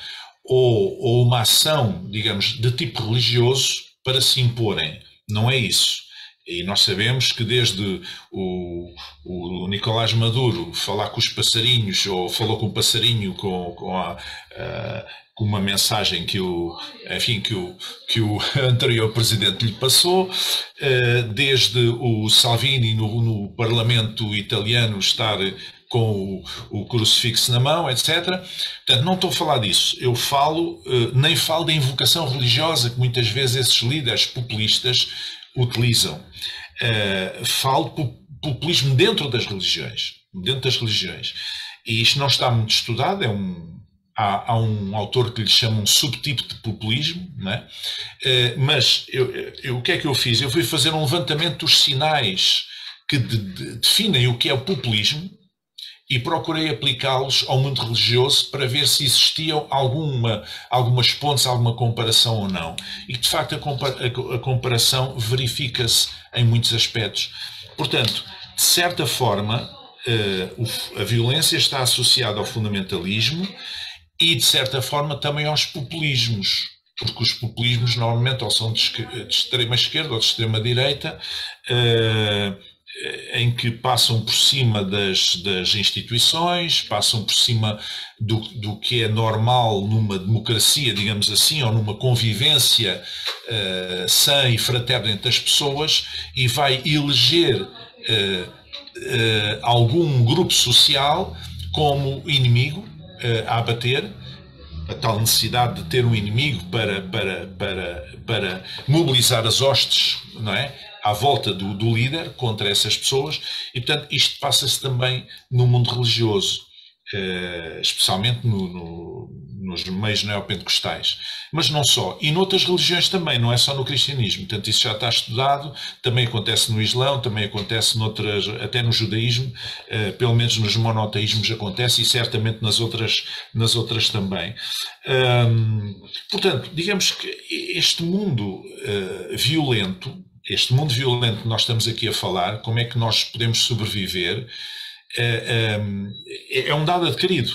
ou uma ação, digamos, de tipo religioso para se imporem. Não é isso. E nós sabemos que desde o Nicolás Maduro falar com os passarinhos, ou falou com o passarinho com uma mensagem que o anterior presidente lhe passou, desde o Salvini no Parlamento italiano estar com o crucifixo na mão, etc. Portanto, não estou a falar disso. Eu nem falo da invocação religiosa que muitas vezes esses líderes populistas utilizam. Falo de populismo dentro das religiões. E isto não está muito estudado. Há um autor que lhe chama um subtipo de populismo, não é? Mas o que é que eu fiz? Eu fui fazer um levantamento dos sinais que definem o que é o populismo, e procurei aplicá-los ao mundo religioso para ver se existiam algumas pontes, alguma comparação ou não. E, de facto, a comparação verifica-se em muitos aspectos. Portanto, de certa forma, a violência está associada ao fundamentalismo e, de certa forma, também aos populismos. Porque os populismos, normalmente, ou são de extrema esquerda ou de extrema direita, em que passam por cima das instituições, passam por cima do que é normal numa democracia, digamos assim, ou numa convivência sã e fraterna entre as pessoas, e vai eleger algum grupo social como inimigo a abater. A tal necessidade de ter um inimigo para mobilizar as hostes, não é? À volta do líder contra essas pessoas. E, portanto, isto passa-se também no mundo religioso, especialmente nos meios neopentecostais. Mas não só. E noutras religiões também, não é só no cristianismo. Portanto, isso já está estudado, também acontece no Islão, também acontece até no judaísmo, pelo menos nos monoteísmos acontece, e certamente nas outras também. Portanto, digamos que este mundo violento que nós estamos aqui a falar, como é que nós podemos sobreviver, é um dado adquirido.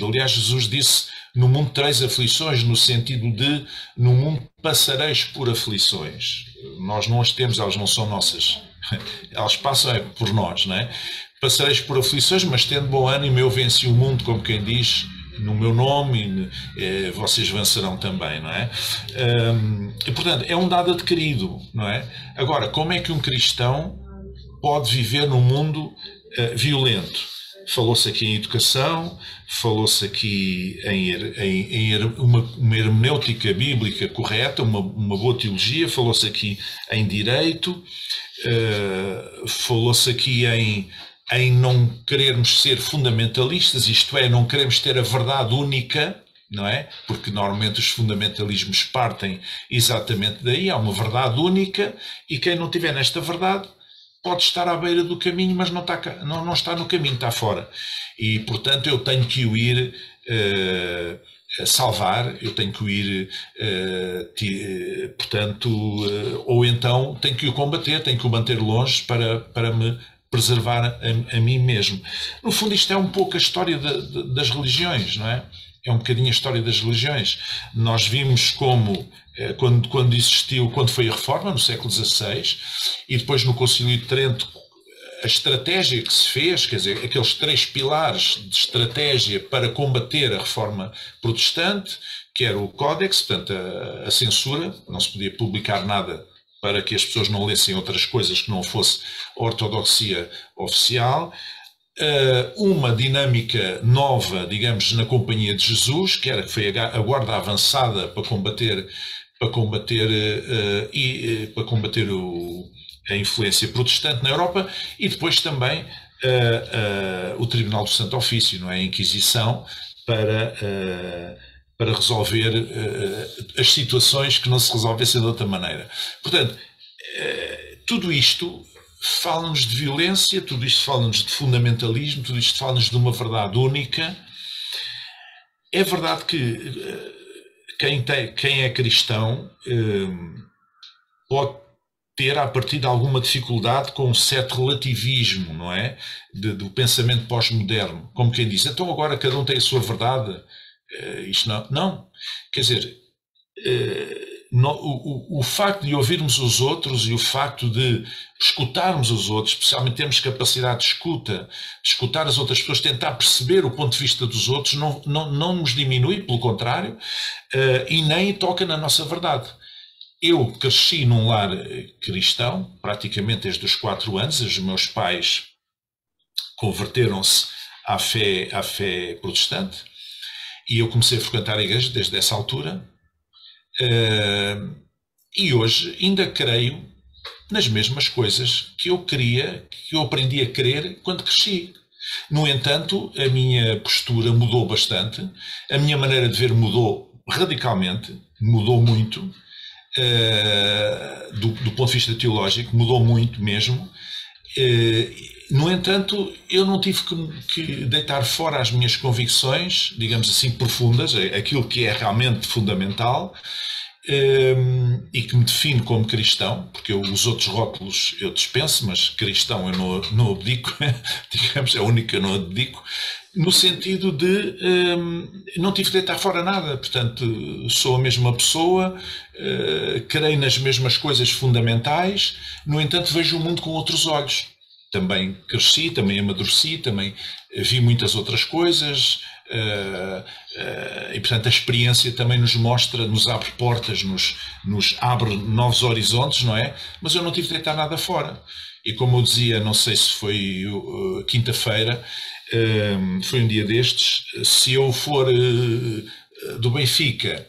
Aliás, Jesus disse: no mundo tereis aflições, no sentido de no mundo passareis por aflições. Nós não as temos, elas não são nossas. Elas passam por nós, não é? Passareis por aflições, mas tendo bom ânimo, eu venci o mundo, como quem diz, no meu nome, vocês vencerão também, não é? E, portanto, é um dado adquirido, não é? Agora, como é que um cristão pode viver num mundo violento? Falou-se aqui em educação, falou-se aqui em uma hermenêutica bíblica correta, uma boa teologia, falou-se aqui em direito, falou-se aqui em não querermos ser fundamentalistas, isto é, não queremos ter a verdade única, não é? Porque normalmente os fundamentalismos partem exatamente daí, há uma verdade única, e quem não tiver nesta verdade pode estar à beira do caminho, mas não está no caminho, está fora. E, portanto, eu tenho que o ir salvar, eu tenho que o ir, portanto, ou então tenho que o combater, tenho que o manter longe para me preservar a mim mesmo. No fundo, isto é um pouco a história das religiões, não é? É um bocadinho a história das religiões. Nós vimos como, quando foi a Reforma, no século XVI, e depois no Concílio de Trento, a estratégia que se fez, quer dizer, aqueles 3 pilares de estratégia para combater a Reforma Protestante, que era o Códex, portanto a censura, não se podia publicar nada para que as pessoas não lessem outras coisas que não fosse a ortodoxia oficial. Uma dinâmica nova, digamos, na Companhia de Jesus, que foi a guarda avançada para combater a influência protestante na Europa, e depois também o Tribunal do Santo Ofício, não é? A Inquisição, para resolver as situações que não se resolvessem de outra maneira. Portanto, tudo isto fala-nos de violência, tudo isto fala-nos de fundamentalismo, tudo isto fala-nos de uma verdade única. É verdade que quem é cristão pode ter, a partir de alguma dificuldade, com um certo relativismo, não é? Do pensamento pós-moderno. Como quem diz, então agora cada um tem a sua verdade. Isto não. Quer dizer, o facto de ouvirmos os outros e o facto de escutarmos os outros, especialmente termos capacidade de escutar as outras pessoas, tentar perceber o ponto de vista dos outros, não nos diminui, pelo contrário, e nem toca na nossa verdade. Eu cresci num lar cristão, praticamente desde os 4 anos. Os meus pais converteram-se à fé protestante e eu comecei a frequentar a igreja desde essa altura. E hoje ainda creio nas mesmas coisas que eu aprendi a crer quando cresci. No entanto, a minha postura mudou bastante, a minha maneira de ver mudou radicalmente, mudou muito. Do ponto de vista teológico, mudou muito mesmo. No entanto, eu não tive que deitar fora as minhas convicções, digamos assim, profundas, aquilo que é realmente fundamental, e que me define como cristão, porque os outros rótulos eu dispenso, mas cristão eu não abdico, digamos, é o único que eu não abdico, no sentido de não tive de deitar fora nada. Portanto, sou a mesma pessoa, creio nas mesmas coisas fundamentais, no entanto vejo o mundo com outros olhos. Também cresci, também amadureci, também vi muitas outras coisas, e portanto a experiência também nos mostra, nos abre portas, nos abre novos horizontes, não é? Mas eu não tive de deitar nada fora. E como eu dizia, não sei se foi quinta-feira, foi um dia destes, se eu for do Benfica,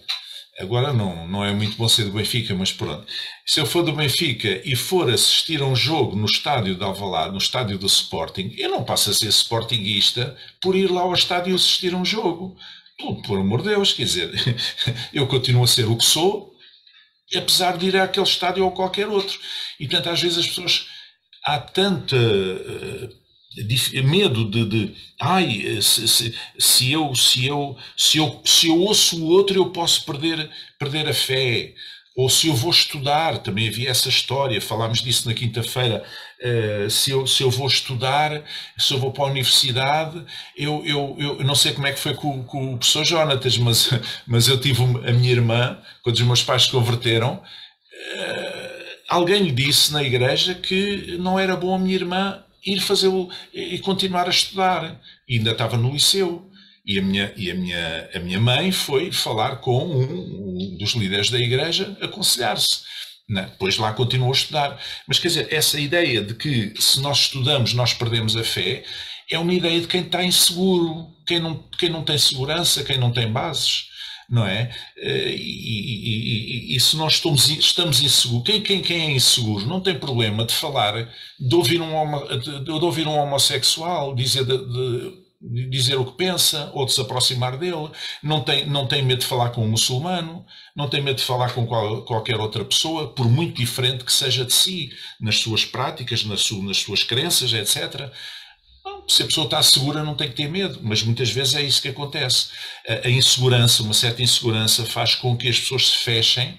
agora não é muito bom ser do Benfica, mas pronto, se eu for do Benfica e for assistir a um jogo no estádio de Alvalade, no estádio do Sporting, eu não passo a ser sportinguista por ir lá ao estádio assistir a um jogo. Por amor de Deus, quer dizer, eu continuo a ser o que sou, apesar de ir àquele estádio ou qualquer outro. E portanto, às vezes as pessoas, há tanta medo se eu ouço o outro eu posso perder a fé, ou se eu vou estudar, também havia essa história, falámos disso na quinta-feira, se eu vou estudar, se eu vou para a universidade, eu não sei como é que foi com o professor Jonatas, mas eu tive a minha irmã, quando os meus pais se converteram, alguém lhe disse na igreja que não era bom a minha irmã ir e continuar a estudar. E ainda estava no liceu. E a minha mãe foi falar com um dos líderes da igreja, aconselhar-se. Depois lá continuou a estudar. Mas quer dizer, essa ideia de que se nós estudamos nós perdemos a fé, é uma ideia de quem está inseguro, quem não tem segurança, quem não tem bases. Não é? E se nós estamos inseguros, quem é inseguro não tem problema de falar, de ouvir um homossexual dizer dizer o que pensa ou de se aproximar dele, não tem medo de falar com um muçulmano, não tem medo de falar com qualquer outra pessoa, por muito diferente que seja de si, nas suas práticas, nas suas crenças, etc. Se a pessoa está segura, não tem que ter medo, mas muitas vezes é isso que acontece. A insegurança, uma certa insegurança, faz com que as pessoas se fechem.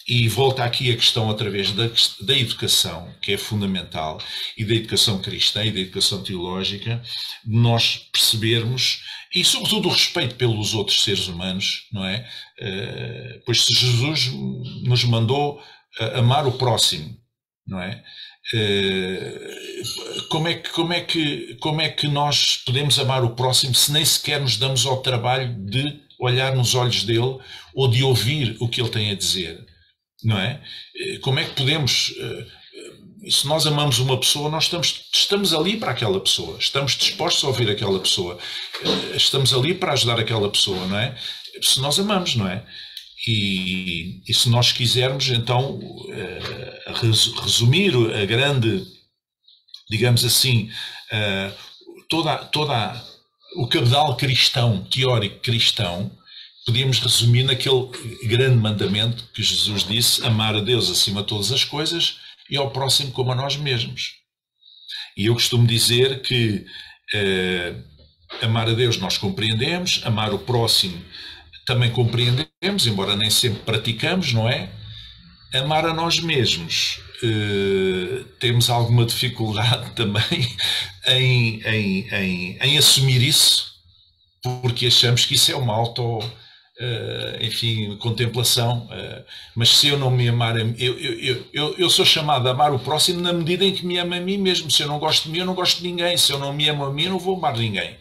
E volta aqui a questão através da educação, que é fundamental, e da educação cristã e da educação teológica, de nós percebermos, e sobretudo o respeito pelos outros seres humanos, não é? Pois se Jesus nos mandou amar o próximo, não é? Como é que nós podemos amar o próximo se nem sequer nos damos ao trabalho de olhar nos olhos dele ou de ouvir o que ele tem a dizer? Não é? Como é que podemos, se nós amamos uma pessoa, nós estamos ali para aquela pessoa, estamos dispostos a ouvir aquela pessoa, estamos ali para ajudar aquela pessoa, não é? Se nós amamos, não é? E se nós quisermos, então, resumir a grande, digamos assim, toda o cabedal cristão, teórico cristão, podíamos resumir naquele grande mandamento que Jesus disse: amar a Deus acima de todas as coisas e ao próximo como a nós mesmos. E eu costumo dizer que amar a Deus nós compreendemos, amar o próximo também compreendemos, embora nem sempre praticamos, não é? Amar a nós mesmos, temos alguma dificuldade também em assumir isso, porque achamos que isso é uma contemplação, mas se eu não me amar, eu sou chamado a amar o próximo na medida em que me amo a mim mesmo. Se eu não gosto de mim, eu não gosto de ninguém. Se eu não me amo a mim, eu não vou amar ninguém.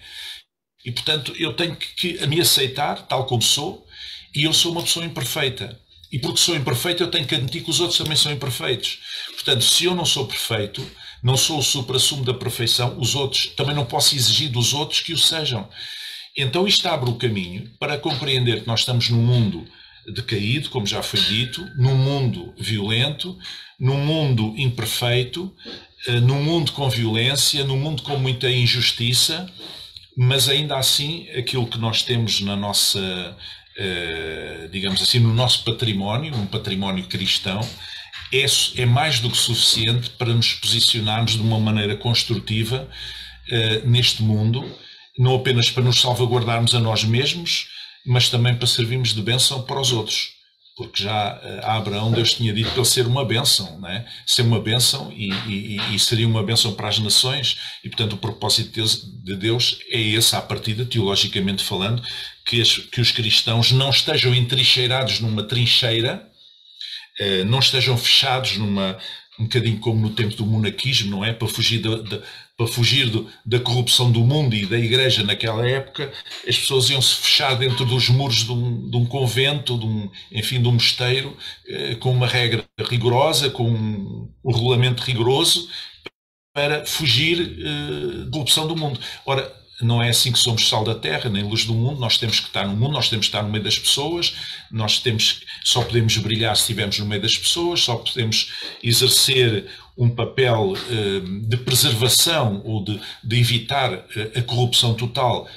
E portanto eu tenho que me aceitar tal como sou, e eu sou uma pessoa imperfeita. E porque sou imperfeito, eu tenho que admitir que os outros também são imperfeitos. Portanto, se eu não sou perfeito, não sou o supra-sumo da perfeição, os outros, também não posso exigir dos outros que o sejam. Então isto abre o caminho para compreender que nós estamos num mundo decaído, como já foi dito, num mundo violento, num mundo imperfeito, num mundo com violência, num mundo com muita injustiça, mas ainda assim aquilo que nós temos na nossa, digamos assim, no nosso património, um património cristão, é mais do que suficiente para nos posicionarmos de uma maneira construtiva neste mundo, não apenas para nos salvaguardarmos a nós mesmos, mas também para servirmos de bênção para os outros. Porque já a Abraão Deus tinha dito para ele ser uma bênção, não é? Ser uma bênção e seria uma bênção para as nações. E portanto o propósito de Deus é esse, à partida, teologicamente falando, que os cristãos não estejam entrincheirados numa trincheira, não estejam fechados um bocadinho como no tempo do monaquismo, não é? Para fugir da corrupção do mundo e da igreja naquela época, as pessoas iam-se fechar dentro dos muros de um convento, de um mosteiro, com uma regra rigorosa, com um regulamento rigoroso, para fugir da corrupção do mundo. Ora, não é assim que somos sal da terra, nem luz do mundo. Nós temos que estar no mundo, nós temos que estar no meio das pessoas, só podemos brilhar se estivermos no meio das pessoas, só podemos exercer um papel de preservação ou de evitar a corrupção total,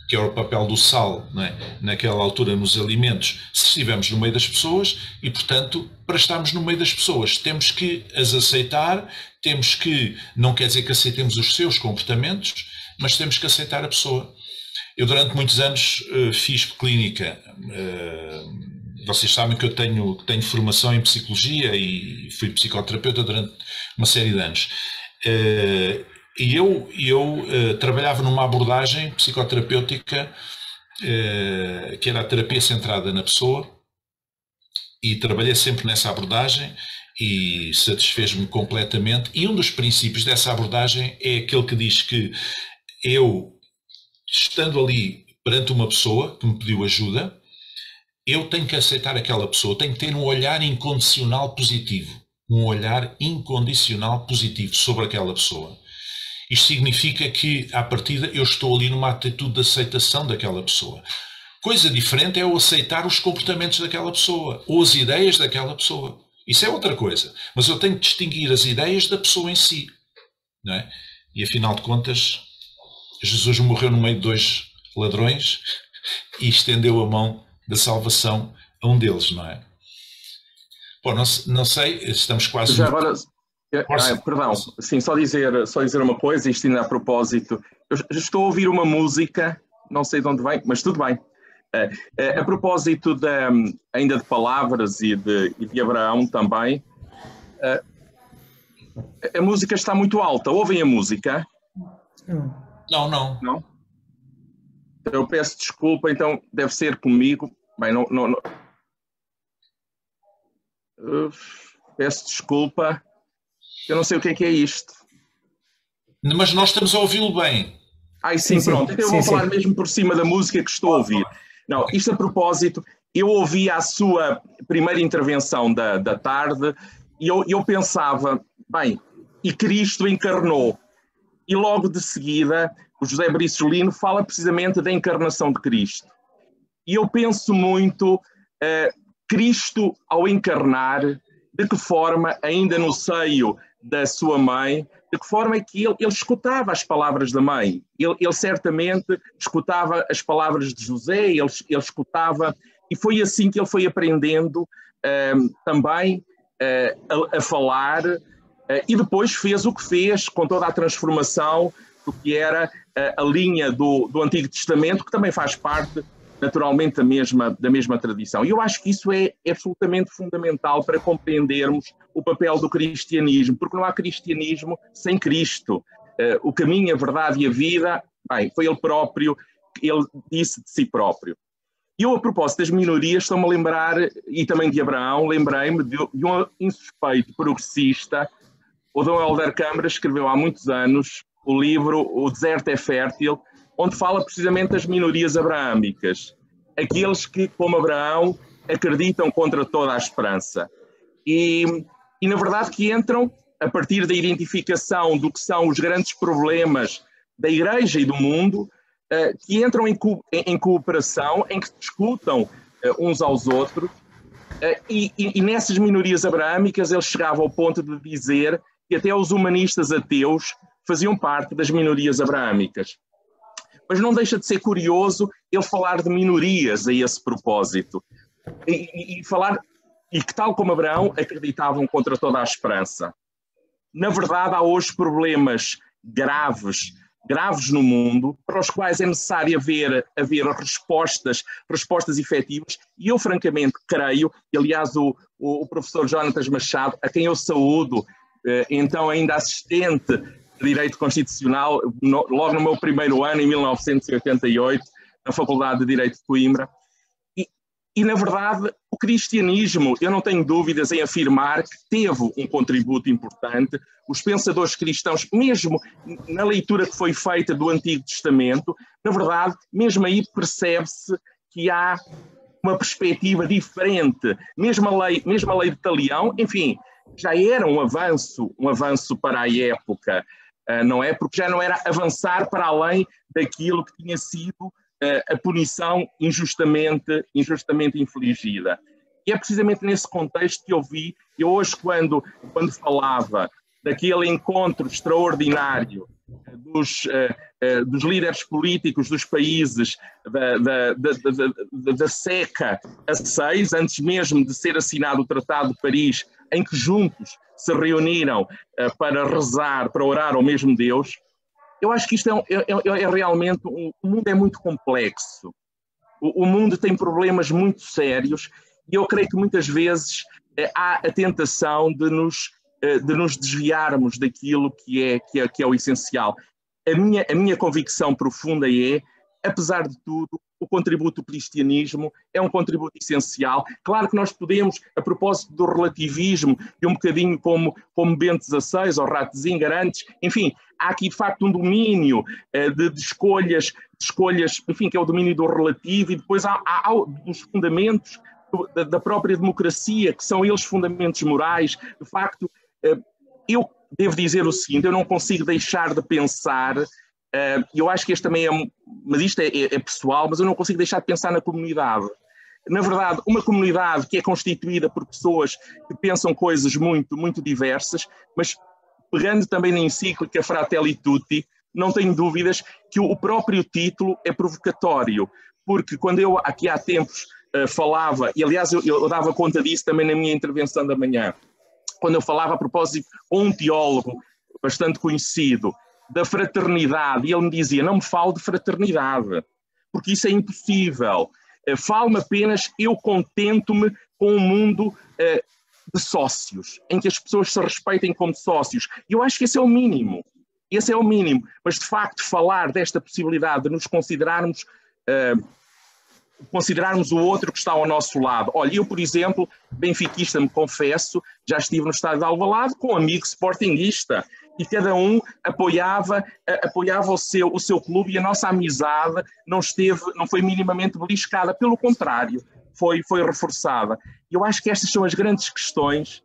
que é o papel do sal, não é? Naquela altura nos alimentos, se estivermos no meio das pessoas. E portanto, para estarmos no meio das pessoas, temos que as aceitar, não quer dizer que aceitemos os seus comportamentos, mas temos que aceitar a pessoa. Eu durante muitos anos fiz clínica. Vocês sabem que eu tenho formação em psicologia e fui psicoterapeuta durante uma série de anos. E eu trabalhava numa abordagem psicoterapêutica que era a terapia centrada na pessoa, e trabalhei sempre nessa abordagem e satisfez-me completamente. E um dos princípios dessa abordagem é aquele que diz que eu, estando ali perante uma pessoa que me pediu ajuda, eu tenho que aceitar aquela pessoa, tenho que ter um olhar incondicional positivo, sobre aquela pessoa. Isto significa que, à partida, eu estou ali numa atitude de aceitação daquela pessoa. Coisa diferente é eu aceitar os comportamentos daquela pessoa, ou as ideias daquela pessoa. Isso é outra coisa. Mas eu tenho que distinguir as ideias da pessoa em si, não é? E, afinal de contas, Jesus morreu no meio de 2 ladrões e estendeu a mão da salvação a um deles, não é? Bom, não sei, estamos quase... Já agora, perdão, sim, só dizer uma coisa, isto ainda a propósito. Eu estou a ouvir uma música, não sei de onde vem, mas tudo bem. A propósito ainda de palavras e de Abraão também, a música está muito alta. Ouvem a música? Não. Eu peço desculpa, então deve ser comigo. Bem, não. Peço desculpa. Eu não sei o que é isto. Mas nós estamos a ouvi-lo bem. Sim, pronto. Eu vou falar mesmo por cima da música que estou a ouvir. Não, isto a propósito, eu ouvi a sua primeira intervenção da tarde e eu pensava, bem, e Cristo encarnou. E logo de seguida, o José Bricelino fala precisamente da encarnação de Cristo. E eu penso muito, Cristo ao encarnar, de que forma, ainda no seio da sua mãe, de que forma é que ele escutava as palavras da mãe. Ele certamente escutava as palavras de José, ele escutava, e foi assim que ele foi aprendendo também a falar, e depois fez o que fez, com toda a transformação do que era a linha do Antigo Testamento, que também faz parte, naturalmente, da mesma tradição. E eu acho que isso é absolutamente fundamental para compreendermos o papel do cristianismo, porque não há cristianismo sem Cristo. O caminho, a verdade e a vida, bem, foi ele próprio, ele disse de si próprio. E eu, a propósito das minorias, estou-me a lembrar, e também de Abraão, lembrei-me de um insuspeito progressista, o Dom Helder Câmara escreveu há muitos anos o livro O Deserto é Fértil, onde fala precisamente das minorias abraâmicas, aqueles que, como Abraão, acreditam contra toda a esperança. E na verdade que entram, a partir da identificação do que são os grandes problemas da Igreja e do mundo, que entram em cooperação, em que discutam uns aos outros, e nessas minorias abraâmicas ele chegava ao ponto de dizer que até os humanistas ateus faziam parte das minorias abraâmicas. Mas não deixa de ser curioso ele falar de minorias a esse propósito. E falar, e que tal como Abraão, acreditavam contra toda a esperança. Na verdade, há hoje problemas graves no mundo, para os quais é necessário haver respostas efetivas, e eu francamente creio, e aliás o professor Jonatas Machado, a quem eu saúdo, então ainda assistente de Direito Constitucional, logo no meu primeiro ano, em 1988, na Faculdade de Direito de Coimbra. E, na verdade, o cristianismo, eu não tenho dúvidas em afirmar que teve um contributo importante. Os pensadores cristãos, mesmo na leitura que foi feita do Antigo Testamento, na verdade, mesmo aí percebe-se que há uma perspectiva diferente. Mesmo a lei de Talião, enfim, já era um avanço para a época, não é? Porque já não era avançar para além daquilo que tinha sido a punição injustamente infligida. E é precisamente nesse contexto que eu hoje, quando falava daquele encontro extraordinário dos líderes políticos dos países da SECA a 6, antes mesmo de ser assinado o Tratado de Paris, em que juntos se reuniram para rezar, para orar ao mesmo Deus. Eu acho que isto é realmente, o mundo é muito complexo, o mundo tem problemas muito sérios, e eu creio que muitas vezes há a tentação de nos desviarmos daquilo que é o essencial. A minha convicção profunda apesar de tudo, o contributo do cristianismo é um contributo essencial. Claro que nós podemos, a propósito do relativismo, e um bocadinho como Bento XVI ou Ratzinger antes, enfim, há aqui de facto um domínio de escolhas, enfim, que é o domínio do relativo, e depois há os fundamentos da própria democracia, que são eles fundamentos morais. De facto, eu devo dizer o seguinte, eu não consigo deixar de pensar, eu acho que este também mas isto é pessoal, mas eu não consigo deixar de pensar na comunidade. Na verdade, uma comunidade que é constituída por pessoas que pensam coisas muito, muito diversas, mas pegando também na encíclica Fratelli Tutti, não tenho dúvidas que o próprio título é provocatório, porque quando eu aqui há tempos falava, e aliás eu dava conta disso também na minha intervenção da manhã, quando eu falava a propósito com um teólogo bastante conhecido da fraternidade, e ele me dizia, não me fale de fraternidade, porque isso é impossível, fale-me apenas, eu contento-me com um mundo de sócios, em que as pessoas se respeitem como sócios. E eu acho que esse é o mínimo. Esse é o mínimo. Mas, de facto, falar desta possibilidade de nos considerarmos o outro que está ao nosso lado. Olha, eu, por exemplo, benfiquista, me confesso, já estive no estádio de Alvalade com um amigo sportinguista e cada um apoiava o seu clube, e a nossa amizade não foi minimamente beliscada. Pelo contrário, foi reforçada. E eu acho que estas são as grandes questões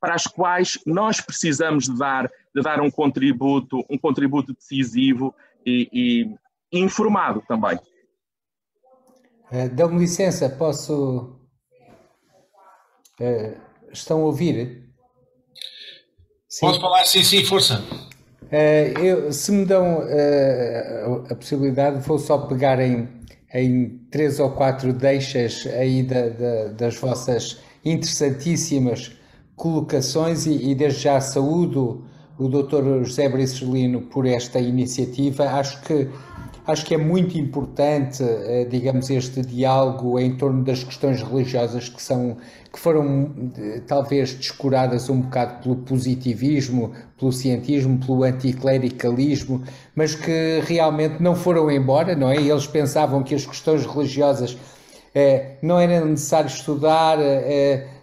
para as quais nós precisamos de dar um contributo decisivo e informado também. Dão-me licença, posso... estão a ouvir? Sim. Posso falar? Sim, força. Se me dão a possibilidade, vou só pegar em 3 ou 4 deixas aí das vossas interessantíssimas colocações e desde já saúdo o Dr. José Bricelino por esta iniciativa. Acho que é muito importante, digamos, este diálogo em torno das questões religiosas que foram talvez descuradas um bocado pelo positivismo, pelo cientismo, pelo anticlericalismo, mas que realmente não foram embora, não é? Eles pensavam que as questões religiosas não era necessário estudar,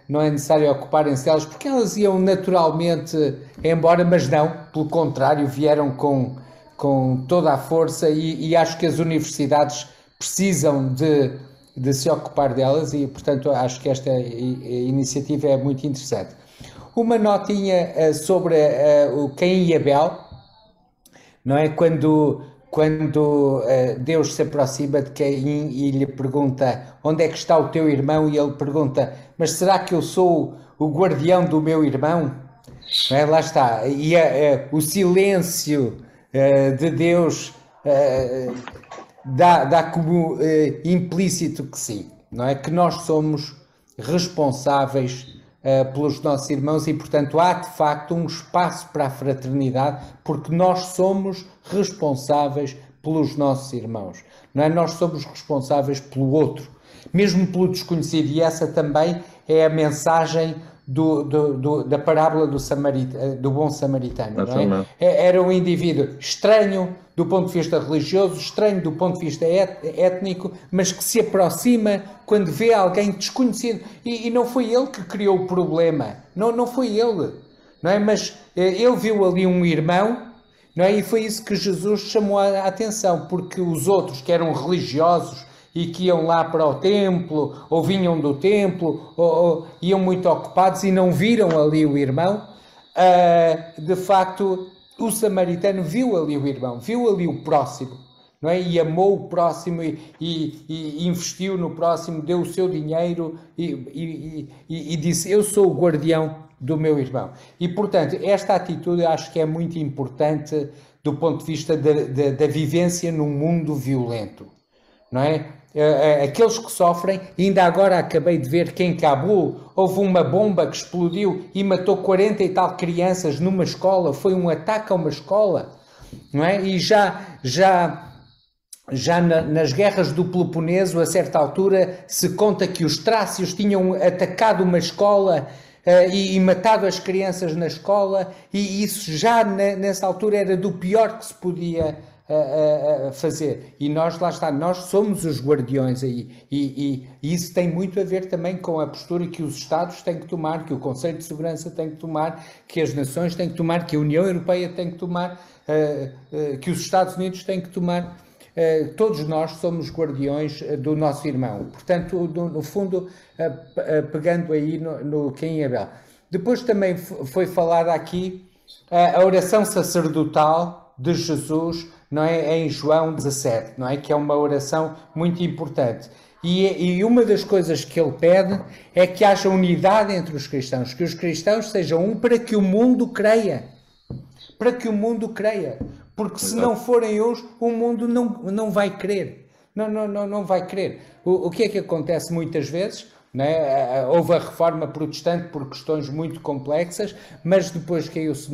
não é necessário ocuparem-se delas, porque elas iam naturalmente embora, mas não, pelo contrário, vieram com toda a força e acho que as universidades precisam de se ocupar delas e, portanto, acho que esta iniciativa é muito interessante. Uma notinha sobre o Caim e Abel, não é? Quando Deus se aproxima de Caim e lhe pergunta onde é que está o teu irmão, e ele pergunta, mas será que eu sou o guardião do meu irmão? Não é? Lá está. E o silêncio de Deus dá como implícito que sim, não é? Que nós somos responsáveis pelos nossos irmãos e, portanto, há de facto um espaço para a fraternidade, porque nós somos responsáveis pelos nossos irmãos, não é? Nós somos responsáveis pelo outro, mesmo pelo desconhecido, e essa também é a mensagem da parábola do bom samaritano, não é? Era um indivíduo estranho do ponto de vista religioso, estranho do ponto de vista étnico, mas que se aproxima quando vê alguém desconhecido, e não foi ele que criou o problema, não foi ele, não é? Mas ele viu ali um irmão, não é? E foi isso que Jesus chamou a atenção, porque os outros que eram religiosos e que iam lá para o templo, ou vinham do templo, ou iam muito ocupados e não viram ali o irmão, de facto, o samaritano viu ali o irmão, viu ali o próximo, não é? E amou o próximo e investiu no próximo, deu o seu dinheiro e disse, eu sou o guardião do meu irmão. E, portanto, esta atitude eu acho que é muito importante do ponto de vista da vivência num mundo violento, não é? Aqueles que sofrem, ainda agora acabei de ver que em Cabul houve uma bomba que explodiu e matou 40 e tal crianças numa escola, foi um ataque a uma escola, não é? E já nas guerras do Peloponeso, a certa altura, se conta que os trácios tinham atacado uma escola e matado as crianças na escola, e isso já nessa altura era do pior que se podia fazer, e nós, lá está, nós somos os guardiões aí, e isso tem muito a ver também com a postura que os Estados têm que tomar, que o Conselho de Segurança tem que tomar, que as nações têm que tomar, que a União Europeia tem que tomar, que os Estados Unidos têm que tomar. Todos nós somos guardiões do nosso irmão, portanto, no fundo, pegando aí no Caim e Abel. Depois também foi falada aqui a oração sacerdotal de Jesus, não é? Em João 17, não é? Que é uma oração muito importante. E uma das coisas que ele pede é que haja unidade entre os cristãos, que os cristãos sejam um para que o mundo creia. Para que o mundo creia. porque se não forem uns, o mundo não vai querer. Não vai querer. O que é que acontece muitas vezes? Não é? Houve a reforma protestante por questões muito complexas, mas depois caiu-se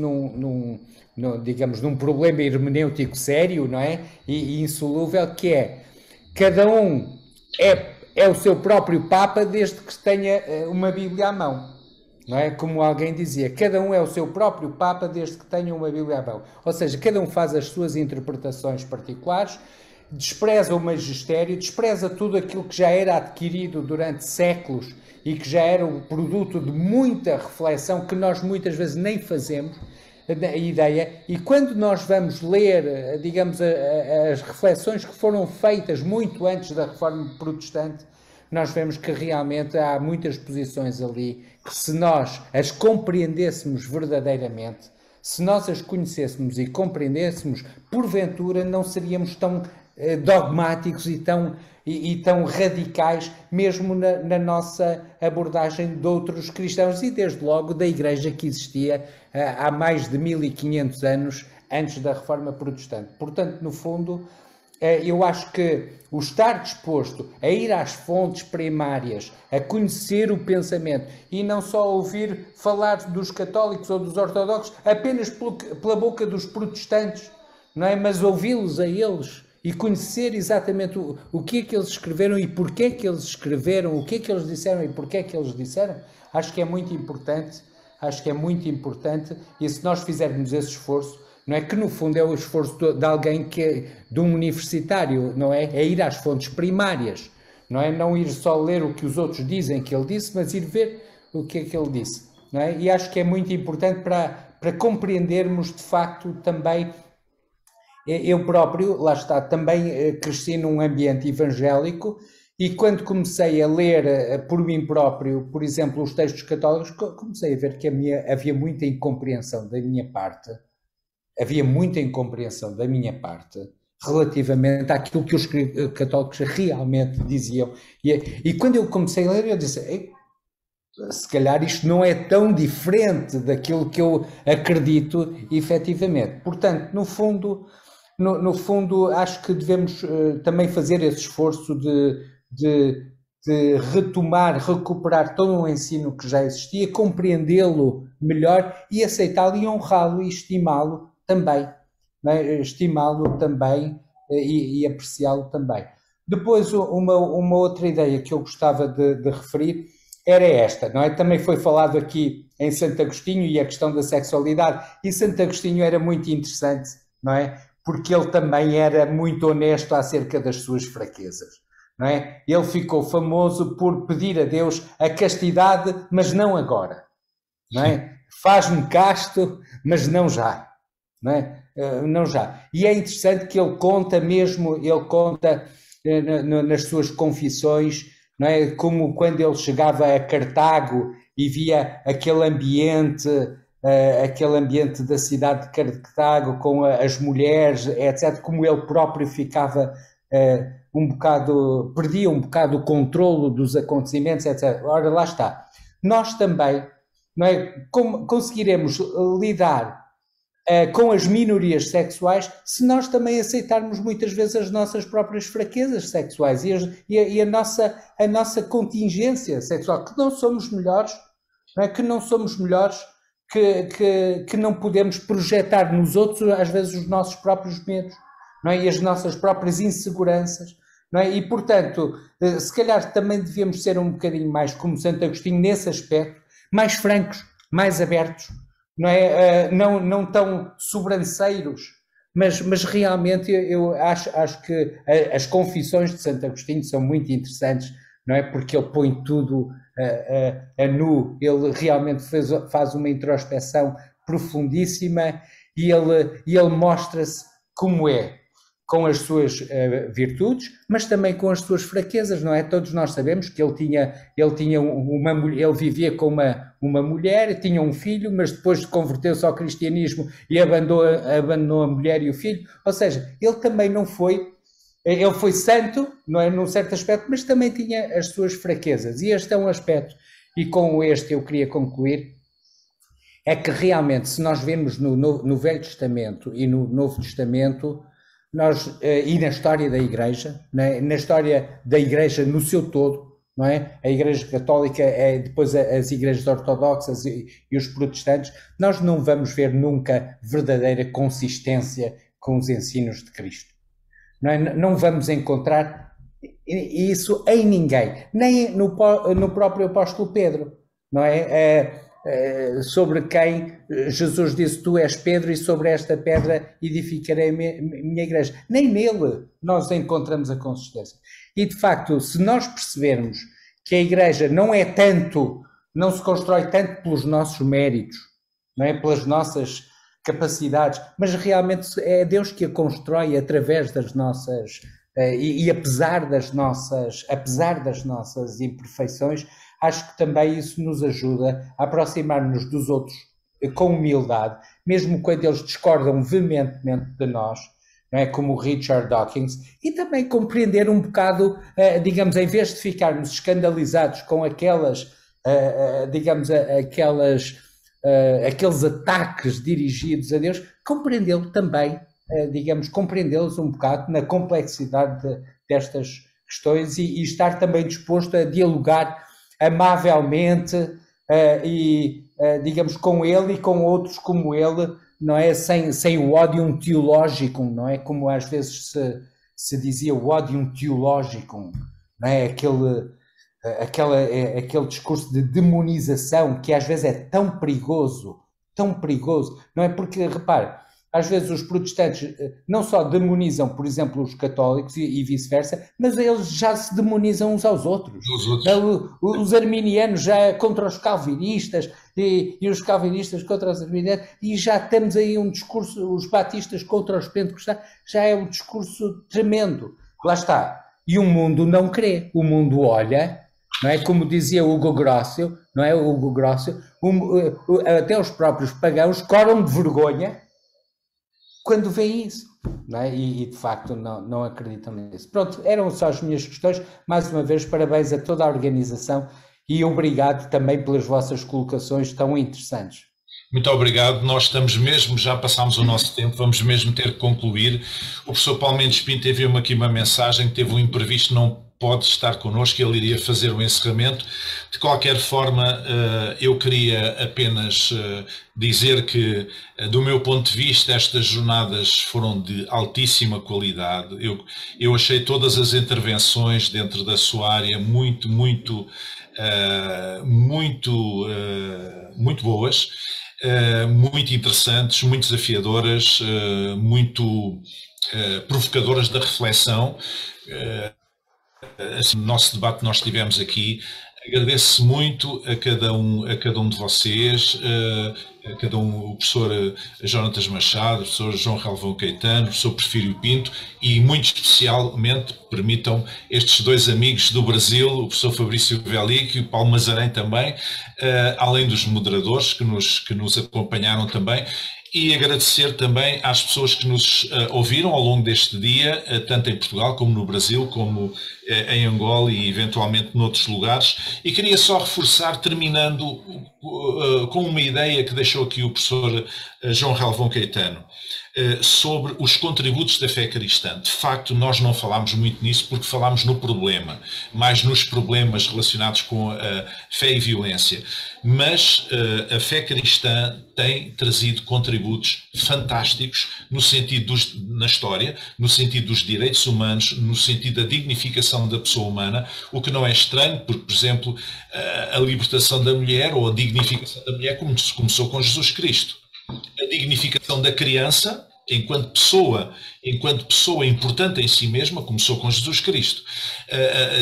digamos, num problema hermenêutico sério, não é? E insolúvel, que é cada um é o seu próprio Papa desde que tenha uma Bíblia à mão. Não é? Como alguém dizia, cada um é o seu próprio Papa desde que tenha uma Bíblia à mão. Ou seja, cada um faz as suas interpretações particulares, despreza o magistério, despreza tudo aquilo que já era adquirido durante séculos e que já era o produto de muita reflexão que nós muitas vezes nem fazemos a ideia. E quando nós vamos ler, digamos, as reflexões que foram feitas muito antes da Reforma Protestante, nós vemos que realmente há muitas posições ali que, se nós as compreendêssemos verdadeiramente, se nós as conhecêssemos e compreendêssemos, porventura não seríamos tão dogmáticos e tão radicais, mesmo na nossa abordagem de outros cristãos e, desde logo, da Igreja que existia há mais de 1500 anos antes da Reforma Protestante. Portanto, no fundo, eu acho que o estar disposto a ir às fontes primárias, a conhecer o pensamento e não só ouvir falar dos católicos ou dos ortodoxos apenas pela boca dos protestantes, não é? Mas ouvi-los a eles e conhecer exatamente o que é que eles escreveram e porquê é que eles escreveram, o que é que eles disseram e porquê é que eles disseram, acho que é muito importante, e se nós fizermos esse esforço, não é, que no fundo é o esforço de alguém de um universitário, não é? É ir às fontes primárias, não é? Não ir só ler o que os outros dizem que ele disse, mas ir ver o que é que ele disse, não é? E acho que é muito importante para compreendermos de facto também. Eu próprio, lá está, também cresci num ambiente evangélico e quando comecei a ler por mim próprio, por exemplo, os textos católicos, comecei a ver que havia muita incompreensão da minha parte. Havia muita incompreensão da minha parte relativamente àquilo que os católicos realmente diziam. E quando eu comecei a ler, eu disse, se calhar isto não é tão diferente daquilo que eu acredito efetivamente. Portanto, no fundo, acho que devemos também fazer esse esforço de recuperar todo um ensino que já existia, compreendê-lo melhor e aceitá-lo e honrá-lo e estimá-lo também, não é? Estimá-lo também e apreciá-lo também. Depois, uma outra ideia que eu gostava de referir era esta, não é? Também foi falado aqui em Santo Agostinho e a questão da sexualidade, e Santo Agostinho era muito interessante, não é? Porque ele também era muito honesto acerca das suas fraquezas, não é? Ele ficou famoso por pedir a Deus a castidade, mas não agora, não é? Faz-me casto, mas não já. Não é? Não já. E é interessante que ele conta nas suas confissões, não é? Como quando ele chegava a Cartago e via aquele ambiente da cidade de Cartago com as mulheres, etc., como ele próprio ficava perdia um bocado o controlo dos acontecimentos, etc. Ora, lá está. Nós também, não é? Conseguiremos lidar com as minorias sexuais, se nós também aceitarmos muitas vezes as nossas próprias fraquezas sexuais e a nossa contingência sexual, que não somos melhores, não é? Que não somos melhores, que não podemos projetar nos outros, às vezes, os nossos próprios medos, não é? E as nossas próprias inseguranças, não é? E, portanto, se calhar também devíamos ser um bocadinho mais, como Santo Agostinho, nesse aspecto, mais francos, mais abertos, não é? Não tão sobranceiros, mas realmente eu acho que as confissões de Santo Agostinho são muito interessantes, não é? Porque ele põe tudo a nu, ele realmente faz uma introspeção profundíssima e ele mostra-se como é, com as suas virtudes, mas também com as suas fraquezas, não é? Todos nós sabemos que ele vivia com uma mulher, tinha um filho, mas depois converteu-se ao cristianismo e abandonou a mulher e o filho. Ou seja, ele também ele foi santo, não é? Num certo aspecto, mas também tinha as suas fraquezas. E este é um aspecto, e com este eu queria concluir, é que realmente, se nós vemos no Velho Testamento e no Novo Testamento, e na história da Igreja, na história da Igreja no seu todo, não é? A Igreja Católica, depois as igrejas ortodoxas e os protestantes, nós não vamos ver nunca verdadeira consistência com os ensinos de Cristo. Não é? Não vamos encontrar isso em ninguém, nem no próprio apóstolo Pedro, não é? Sobre quem Jesus disse: tu és Pedro e sobre esta pedra edificarei a minha igreja. Nem nele nós encontramos a consistência. E de facto, se nós percebermos que a igreja não se constrói tanto pelos nossos méritos, não é? Pelas nossas capacidades, mas realmente é Deus que a constrói através das nossas, e apesar das nossas imperfeições, acho que também isso nos ajuda a aproximar-nos dos outros com humildade, mesmo quando eles discordam veementemente de nós, não é? Como o Richard Dawkins, e também compreender um bocado, digamos, em vez de ficarmos escandalizados com aqueles ataques dirigidos a Deus, compreendê-lo também, compreendê-los um bocado na complexidade destas questões e estar também disposto a dialogar amavelmente digamos, com ele e com outros como ele, não é? Sem o ódio teológico, não é? Como às vezes se dizia, o ódio teológico, não é? Aquele discurso de demonização que às vezes é tão perigoso, não é? Porque, repare, às vezes os protestantes não só demonizam, por exemplo, os católicos e vice-versa, mas eles já se demonizam uns aos outros. Os arminianos já contra os calvinistas e os calvinistas contra os arminianos, e já temos aí um discurso, os batistas contra os pentecostais, já é um discurso tremendo. Lá está. E o mundo não crê, o mundo olha, não é? Como dizia Hugo Grosso, não é? Hugo Grosso, até os próprios pagãos coram de vergonha quando veem isso, não é? E de facto não acreditam nisso. Pronto, eram só as minhas questões. Mais uma vez, parabéns a toda a organização e obrigado também pelas vossas colocações tão interessantes. Muito obrigado. Nós estamos mesmo, já passámos o nosso tempo, vamos mesmo ter que concluir. O professor Paulo Mendes Pinto enviou-me aqui uma mensagem que teve um imprevisto, não pode estar connosco, ele iria fazer o encerramento. De qualquer forma, eu queria apenas dizer que, do meu ponto de vista, estas jornadas foram de altíssima qualidade. Eu achei todas as intervenções dentro da sua área muito boas, muito interessantes, muito desafiadoras, muito provocadoras da reflexão. Assim, no nosso debate que nós tivemos aqui, agradeço muito a cada um de vocês, a cada um, o professor Jonatas Machado, o professor João Relvão Caetano, o professor Porfírio Pinto e muito especialmente, permitam, estes dois amigos do Brasil, o professor Fabrício Velic e o Paulo Mazarém também, além dos moderadores que nos acompanharam também. E agradecer também às pessoas que nos ouviram ao longo deste dia, tanto em Portugal como no Brasil, como em Angola e eventualmente noutros lugares. E queria só reforçar, terminando com uma ideia que deixou aqui o professor João Relvão Caetano, sobre os contributos da fé cristã. De facto, nós não falámos muito nisso porque falámos no problema, mais nos problemas relacionados com a fé e violência. Mas a fé cristã tem trazido contributos fantásticos no sentido na história, no sentido dos direitos humanos, no sentido da dignificação da pessoa humana, o que não é estranho, porque, por exemplo, a libertação da mulher ou a dignificação da mulher começou com Jesus Cristo. A dignificação da criança, enquanto pessoa importante em si mesma, começou com Jesus Cristo.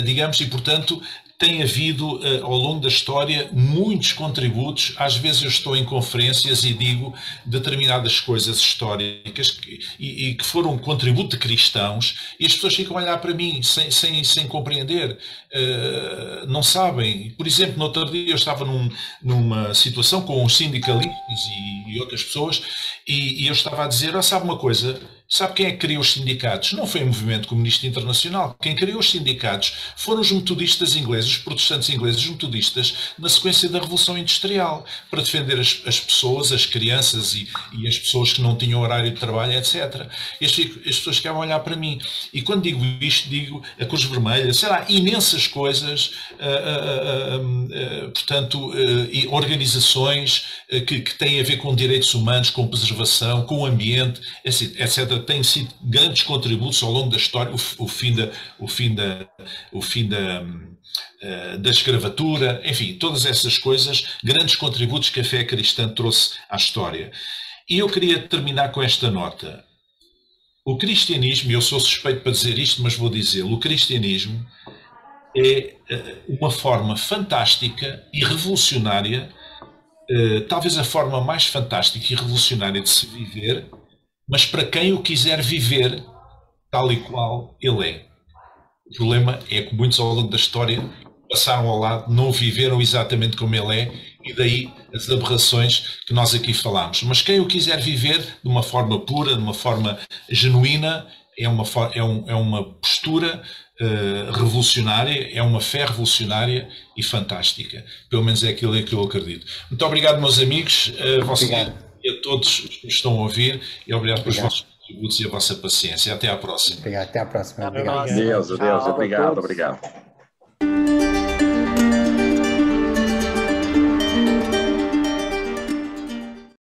Digamos, e portanto, tem havido ao longo da história muitos contributos. Às vezes eu estou em conferências e digo determinadas coisas históricas que foram um contributo de cristãos e as pessoas ficam a olhar para mim sem compreender, não sabem. Por exemplo, no outro dia eu estava numa situação com os sindicalistas e outras pessoas e eu estava a dizer, sabe uma coisa, Sabe quem é que criou os sindicatos? Não foi o Movimento Comunista Internacional. Quem criou os sindicatos foram os metodistas ingleses, os protestantes ingleses, os metodistas, na sequência da Revolução Industrial, para defender as pessoas, as crianças e as pessoas que não tinham horário de trabalho, etc. E as pessoas ficavam a olhar para mim. E quando digo isto, digo a Cruz Vermelha, sei lá, imensas coisas, portanto, organizações que têm a ver com direitos humanos, com preservação, com o ambiente, etc. Têm sido grandes contributos ao longo da história, o fim da escravatura, enfim, todas essas coisas, grandes contributos que a fé cristã trouxe à história. E eu queria terminar com esta nota. O cristianismo, e eu sou suspeito para dizer isto, mas vou dizê-lo, o cristianismo é uma forma fantástica e revolucionária, talvez a forma mais fantástica e revolucionária de se viver, mas para quem o quiser viver tal e qual ele é. O problema é que muitos ao longo da história passaram ao lado, não viveram exatamente como ele é, e daí as aberrações que nós aqui falamos. Mas quem o quiser viver de uma forma pura, de uma forma genuína, é uma postura revolucionária, é uma fé revolucionária e fantástica. Pelo menos é aquilo em que eu acredito. Muito obrigado, meus amigos. Obrigado. E a todos os que estão a ouvir, e obrigado pelos vossos contributos e a vossa paciência. Até à próxima. Obrigado, até à próxima. Até à próxima. Deus, obrigado.